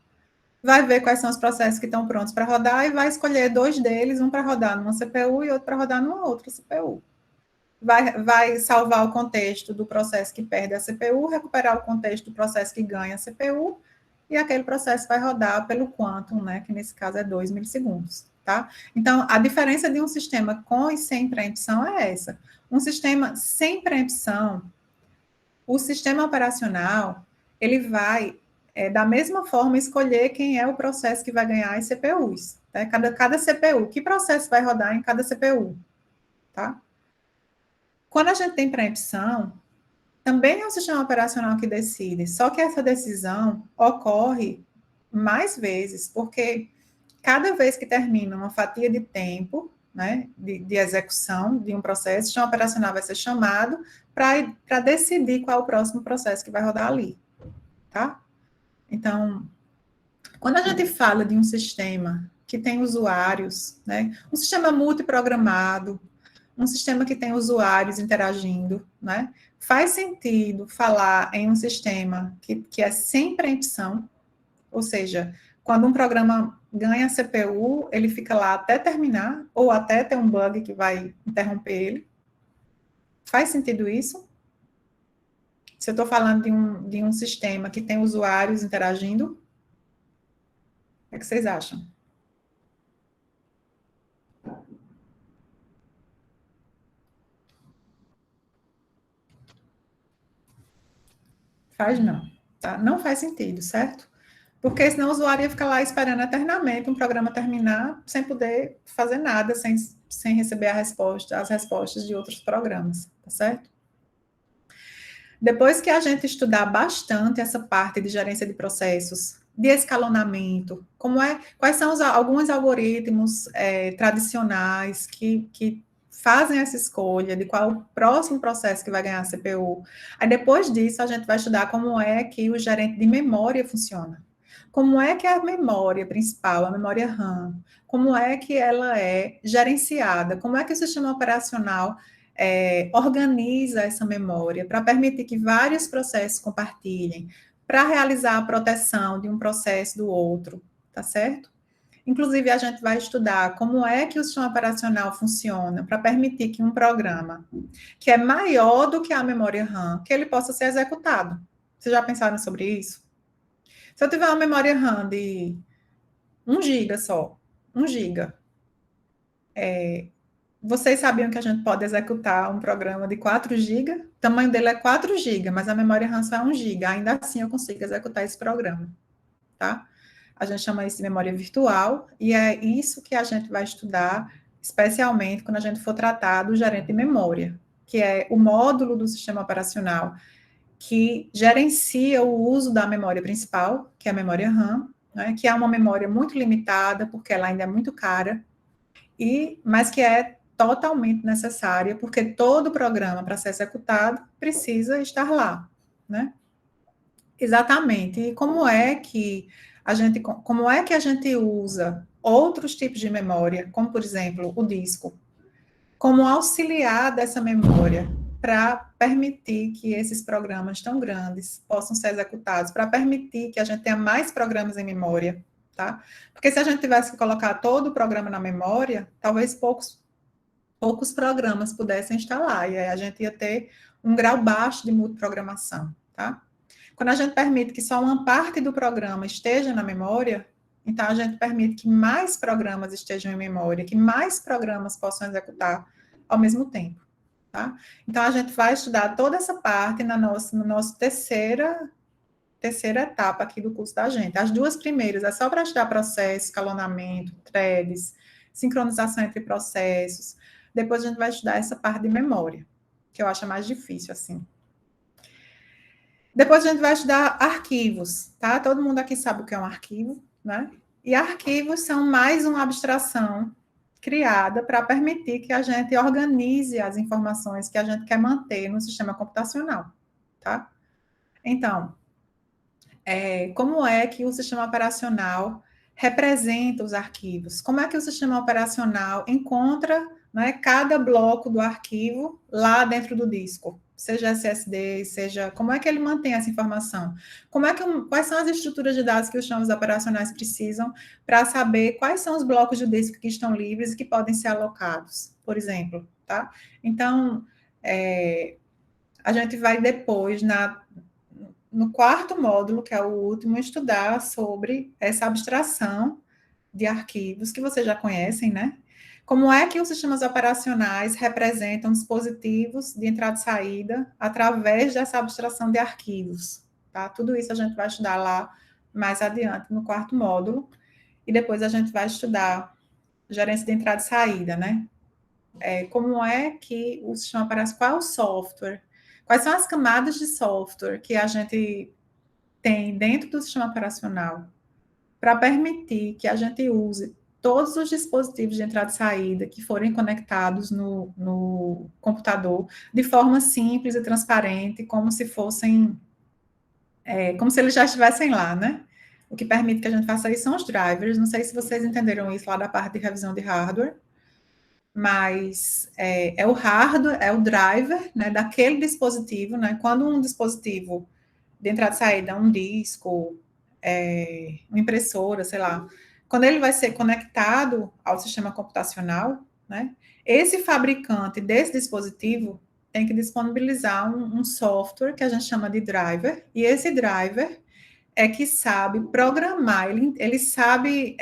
[SPEAKER 1] vai ver quais são os processos que estão prontos para rodar e vai escolher 2 deles, um para rodar numa CPU e outro para rodar numa outra CPU. Vai salvar o contexto do processo que perde a CPU, recuperar o contexto do processo que ganha a CPU, e aquele processo vai rodar pelo quantum, né, que nesse caso é 2 milissegundos, tá? Então, a diferença de um sistema com e sem preempção é essa. Um sistema sem preempção, o sistema operacional, ele vai da mesma forma, escolher quem é o processo que vai ganhar as CPUs. Né? Cada CPU, que processo vai rodar em cada CPU. Tá? Quando a gente tem preempção, também é o sistema operacional que decide, só que essa decisão ocorre mais vezes, porque cada vez que termina uma fatia de tempo, né, de execução de um processo, o sistema operacional vai ser chamado para decidir qual é o próximo processo que vai rodar ali, tá? Então, quando a gente fala de um sistema que tem usuários, né, um sistema multiprogramado, um sistema que tem usuários interagindo, né, faz sentido falar em um sistema que é sem preempção, ou seja, quando um programa ganha CPU, ele fica lá até terminar, ou até ter um bug que vai interromper ele. Faz sentido isso? Se eu estou falando de um sistema que tem usuários interagindo, o que vocês acham? Faz não, tá? Não faz sentido, certo? Porque senão o usuário ia ficar lá esperando eternamente um programa terminar sem poder fazer nada, sem receber as respostas de outros programas, tá certo? Depois que a gente estudar bastante essa parte de gerência de processos, de escalonamento, quais são alguns algoritmos tradicionais que fazem essa escolha de qual o próximo processo que vai ganhar a CPU. Aí depois disso a gente vai estudar como é que o gerente de memória funciona. Como é que a memória principal, a memória RAM, como é que ela é gerenciada, como é que o sistema operacional organiza essa memória para permitir que vários processos compartilhem, para realizar a proteção de um processo do outro, tá certo? Inclusive, a gente vai estudar como é que o sistema operacional funciona para permitir que um programa que é maior do que a memória RAM, que ele possa ser executado. Vocês já pensaram sobre isso? Se eu tiver uma memória RAM de 1 GB só, 1 GB, vocês sabiam que a gente pode executar um programa de 4 GB? O tamanho dele é 4 GB, mas a memória RAM só é 1 GB. Ainda assim, eu consigo executar esse programa, tá? A gente chama isso de memória virtual, e é isso que a gente vai estudar, especialmente quando a gente for tratar do gerente de memória, que é o módulo do sistema operacional que gerencia o uso da memória principal, que é a memória RAM, né, que é uma memória muito limitada, porque ela ainda é muito cara, mas que é totalmente necessária, porque todo programa, para ser executado, precisa estar lá, né? Exatamente. E como é que a gente usa outros tipos de memória, como, por exemplo, o disco, como auxiliar dessa memória para permitir que esses programas tão grandes possam ser executados, para permitir que a gente tenha mais programas em memória, tá? Porque se a gente tivesse que colocar todo o programa na memória, talvez poucos programas pudessem instalar, e aí a gente ia ter um grau baixo de multiprogramação, tá? Quando a gente permite que só uma parte do programa esteja na memória, então a gente permite que mais programas estejam em memória, que mais programas possam executar ao mesmo tempo, tá? Então a gente vai estudar toda essa parte na nossa terceira etapa aqui do curso da gente. As 2 primeiras é só para estudar processo, escalonamento, threads, sincronização entre processos. Depois a gente vai estudar essa parte de memória, que eu acho mais difícil, assim. Depois a gente vai estudar arquivos, tá? Todo mundo aqui sabe o que é um arquivo, né? E arquivos são mais uma abstração criada para permitir que a gente organize as informações que a gente quer manter no sistema computacional, tá? Então, como é que o sistema operacional representa os arquivos? Como é que o sistema operacional encontra, né, cada bloco do arquivo lá dentro do disco? Seja SSD, como é que ele mantém essa informação? Quais são as estruturas de dados que os sistemas operacionais precisam para saber quais são os blocos de disco que estão livres e que podem ser alocados, por exemplo, tá? Então, a gente vai depois, no 4º módulo, que é o último, estudar sobre essa abstração de arquivos, que vocês já conhecem, né? Como é que os sistemas operacionais representam dispositivos de entrada e saída através dessa abstração de arquivos, tá? Tudo isso a gente vai estudar lá mais adiante no quarto módulo, e depois a gente vai estudar gerência de entrada e saída, né? Como é que o sistema operacional, qual é o software, quais são as camadas de software que a gente tem dentro do sistema operacional para permitir que a gente use todos os dispositivos de entrada e saída que forem conectados no computador de forma simples e transparente, como se fossem, como se eles já estivessem lá, né? O que permite que a gente faça isso são os drivers. Não sei se vocês entenderam isso lá da parte de revisão de hardware, mas é o hardware, é o driver, né, daquele dispositivo, né? Quando um dispositivo de entrada e saída, um disco, uma impressora, sei lá, quando ele vai ser conectado ao sistema computacional, né, esse fabricante desse dispositivo tem que disponibilizar um software que a gente chama de driver, e esse driver é que sabe programar, ele sabe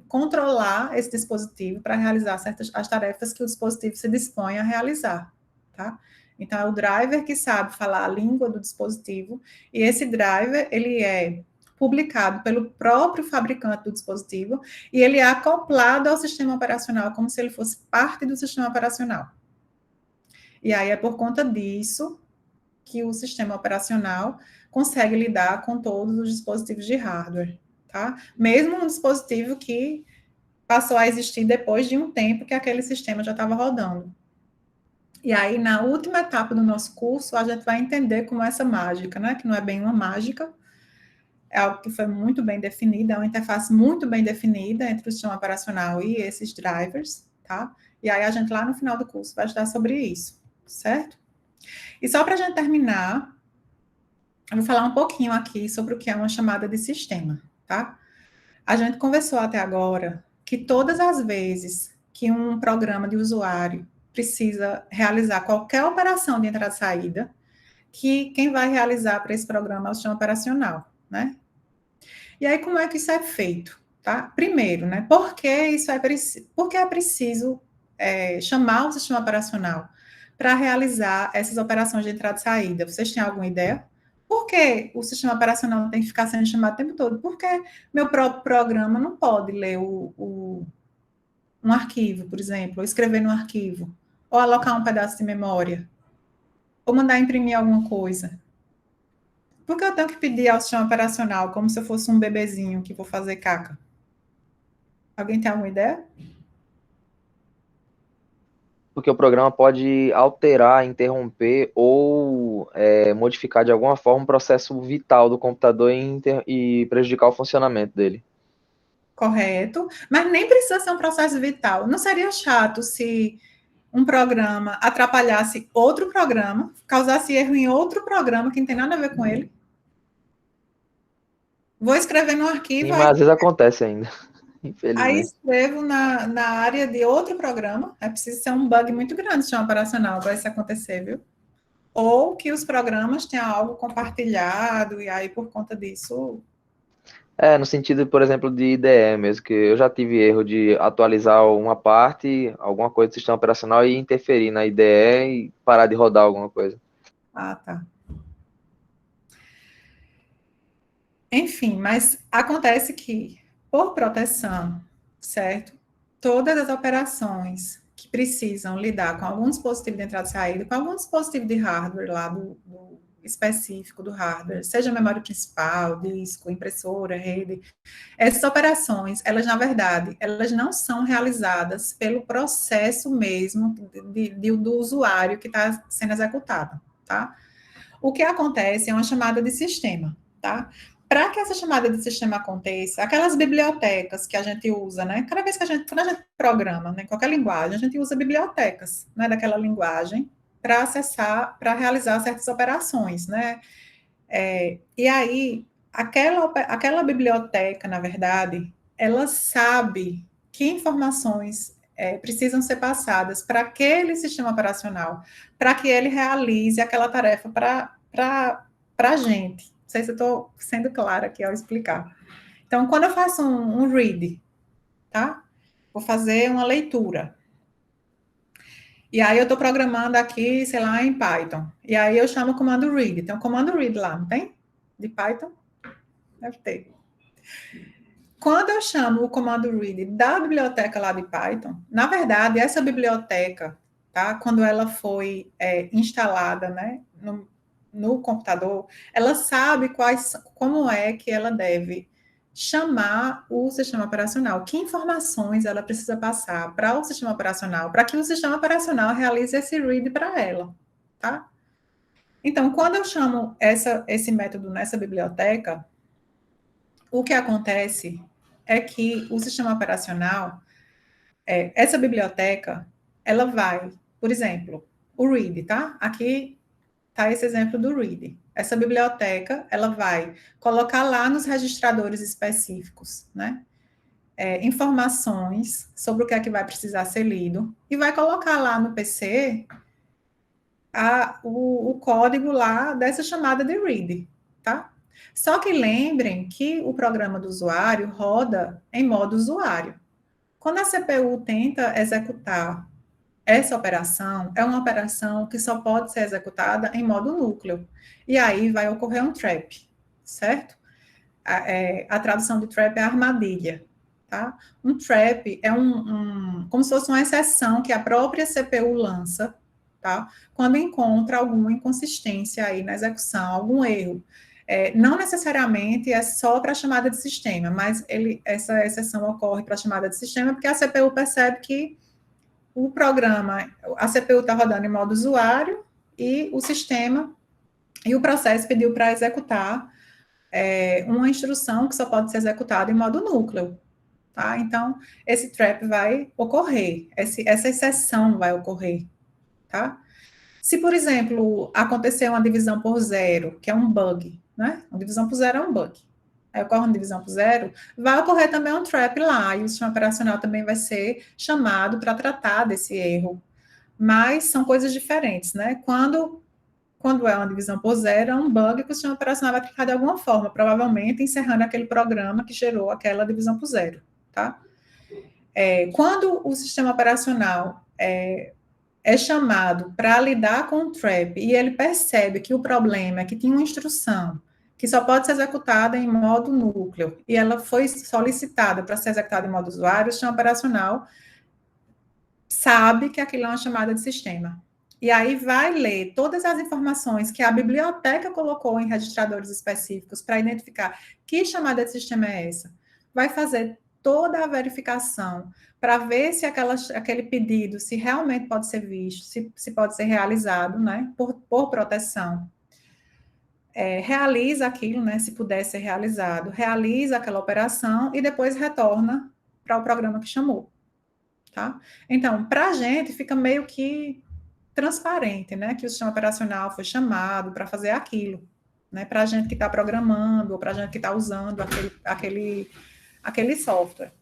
[SPEAKER 1] controlar esse dispositivo para realizar as tarefas que o dispositivo se dispõe a realizar, tá? Então, é o driver que sabe falar a língua do dispositivo, e esse driver, ele é publicado pelo próprio fabricante do dispositivo, e ele é acoplado ao sistema operacional, como se ele fosse parte do sistema operacional. E aí, é por conta disso que o sistema operacional consegue lidar com todos os dispositivos de hardware, tá? Mesmo um dispositivo que passou a existir depois de um tempo que aquele sistema já estava rodando. E aí, na última etapa do nosso curso, a gente vai entender como essa mágica, né? Que não é bem uma mágica, é algo que foi muito bem definido, é uma interface muito bem definida entre o sistema operacional e esses drivers, tá? E aí, a gente lá no final do curso vai estudar sobre isso, certo? E só para a gente terminar, eu vou falar um pouquinho aqui sobre o que é uma chamada de sistema, tá? A gente conversou até agora que todas as vezes que um programa de usuário precisa realizar qualquer operação de entrada e saída, que quem vai realizar para esse programa é o sistema operacional, né? E aí, como é que isso é feito, tá? Primeiro, né? Por que é preciso chamar o sistema operacional para realizar essas operações de entrada e saída? Vocês têm alguma ideia? Por que o sistema operacional tem que ficar sendo chamado o tempo todo? Porque meu próprio programa não pode ler um arquivo, por exemplo, ou escrever no arquivo, ou alocar um pedaço de memória, ou mandar imprimir alguma coisa. Por que eu tenho que pedir ao sistema operacional como se eu fosse um bebezinho que vou fazer caca? Alguém tem alguma ideia?
[SPEAKER 4] Porque o programa pode alterar, interromper ou modificar de alguma forma o processo vital do computador e prejudicar o funcionamento dele.
[SPEAKER 1] Correto, mas nem precisa ser um processo vital. Não seria chato se um programa atrapalhasse outro programa, causasse erro em outro programa que não tem nada a ver com ele? Vou escrever no arquivo...
[SPEAKER 4] Sim, mas às vezes acontece ainda, infelizmente.
[SPEAKER 1] Aí escrevo na área de outro programa, é preciso ser um bug muito grande no sistema operacional para isso acontecer, viu? Ou que os programas tenham algo compartilhado, e aí por conta disso...
[SPEAKER 4] No sentido, por exemplo, de IDE mesmo, que eu já tive erro de atualizar uma parte, alguma coisa do sistema operacional e interferir na IDE e parar de rodar alguma coisa.
[SPEAKER 1] Ah, tá. Enfim, mas acontece que, por proteção, certo? Todas as operações que precisam lidar com algum dispositivo de entrada e saída, com algum dispositivo de hardware lá do específico do hardware, seja memória principal, disco, impressora, rede, essas operações, elas, na verdade, elas não são realizadas pelo processo mesmo do usuário que está sendo executado, tá? O que acontece é uma chamada de sistema, tá? Para que essa chamada de sistema aconteça, aquelas bibliotecas que a gente usa, né? Cada vez que quando a gente programa, né, qualquer linguagem, a gente usa bibliotecas, né, daquela linguagem para acessar, para realizar certas operações, né? E aí, aquela biblioteca, na verdade, ela sabe que informações precisam ser passadas para aquele sistema operacional, para que ele realize aquela tarefa para a gente. Não sei se eu estou sendo clara aqui ao explicar. Então, quando eu faço um read, tá? Vou fazer uma leitura. E aí eu estou programando aqui, sei lá, em Python. E aí eu chamo o comando read. Tem um comando read lá, não tem? De Python? Deve ter. Quando eu chamo o comando read da biblioteca lá de Python, na verdade, essa biblioteca, tá? Quando ela foi instalada, né, no computador, ela sabe como é que ela deve chamar o sistema operacional, que informações ela precisa passar para o sistema operacional, para que o sistema operacional realize esse read para ela, tá? Então, quando eu chamo esse método nessa biblioteca, o que acontece é que o sistema operacional, essa biblioteca, ela vai, por exemplo, o read, tá? Aqui tá esse exemplo do read. Essa biblioteca, ela vai colocar lá nos registradores específicos, né? Informações sobre o que é que vai precisar ser lido e vai colocar lá no PC o código lá dessa chamada de read, tá? Só que lembrem que o programa do usuário roda em modo usuário. Quando a CPU tenta executar essa operação, é uma operação que só pode ser executada em modo núcleo. E aí vai ocorrer um trap, certo? A tradução de trap é armadilha, tá? Um trap é como se fosse uma exceção que a própria CPU lança, tá? Quando encontra alguma inconsistência aí na execução, algum erro. Não necessariamente é só para a chamada de sistema, mas essa exceção ocorre para a chamada de sistema porque a CPU percebe que o programa, a CPU está rodando em modo usuário e o sistema e o processo pediu para executar uma instrução que só pode ser executada em modo núcleo, tá? Então, esse trap vai ocorrer, essa exceção vai ocorrer, tá? Se, por exemplo, acontecer uma divisão por zero, que é um bug, né? Uma divisão por zero é um bug. Aí ocorre uma divisão por zero, vai ocorrer também um trap lá, e o sistema operacional também vai ser chamado para tratar desse erro. Mas são coisas diferentes, né? Quando é uma divisão por zero, é um bug que o sistema operacional vai tratar de alguma forma, provavelmente encerrando aquele programa que gerou aquela divisão por zero, tá? Quando o sistema operacional é chamado para lidar com o trap e ele percebe que o problema é que tinha uma instrução que só pode ser executada em modo núcleo, e ela foi solicitada para ser executada em modo usuário, o sistema operacional sabe que aquilo é uma chamada de sistema. E aí vai ler todas as informações que a biblioteca colocou em registradores específicos para identificar que chamada de sistema é essa. Vai fazer toda a verificação para ver se aquele pedido, se realmente pode ser visto, se pode ser realizado, né, por proteção. Realiza aquilo, né, se puder ser realizado, realiza aquela operação e depois retorna para o programa que chamou, tá? Então, para a gente fica meio que transparente, né, que o sistema operacional foi chamado para fazer aquilo, né, para a gente que está programando ou para a gente que está usando aquele software.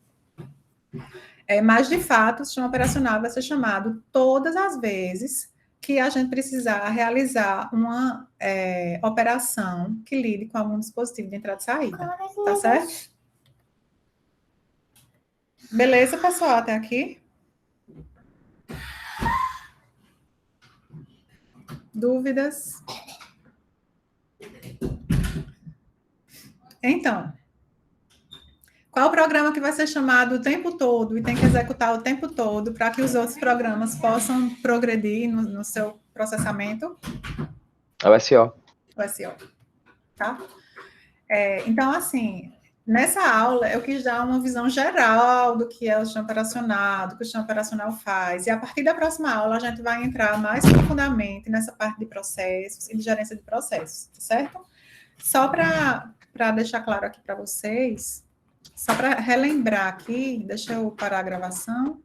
[SPEAKER 1] Mas, de fato, o sistema operacional vai ser chamado todas as vezes que a gente precisar realizar uma operação que lide com algum dispositivo de entrada e saída. Tá certo? Beleza, pessoal, até aqui? Dúvidas? Então, qual o programa que vai ser chamado o tempo todo e tem que executar o tempo todo para que os outros programas possam progredir no seu processamento?
[SPEAKER 4] É o SO.
[SPEAKER 1] O SO, tá? Então, assim, nessa aula eu quis dar uma visão geral do que é o sistema operacional, do que o sistema operacional faz, e a partir da próxima aula a gente vai entrar mais profundamente nessa parte de processos e de gerência de processos, certo? Só para deixar claro aqui para vocês, só para relembrar aqui, deixa eu parar a gravação.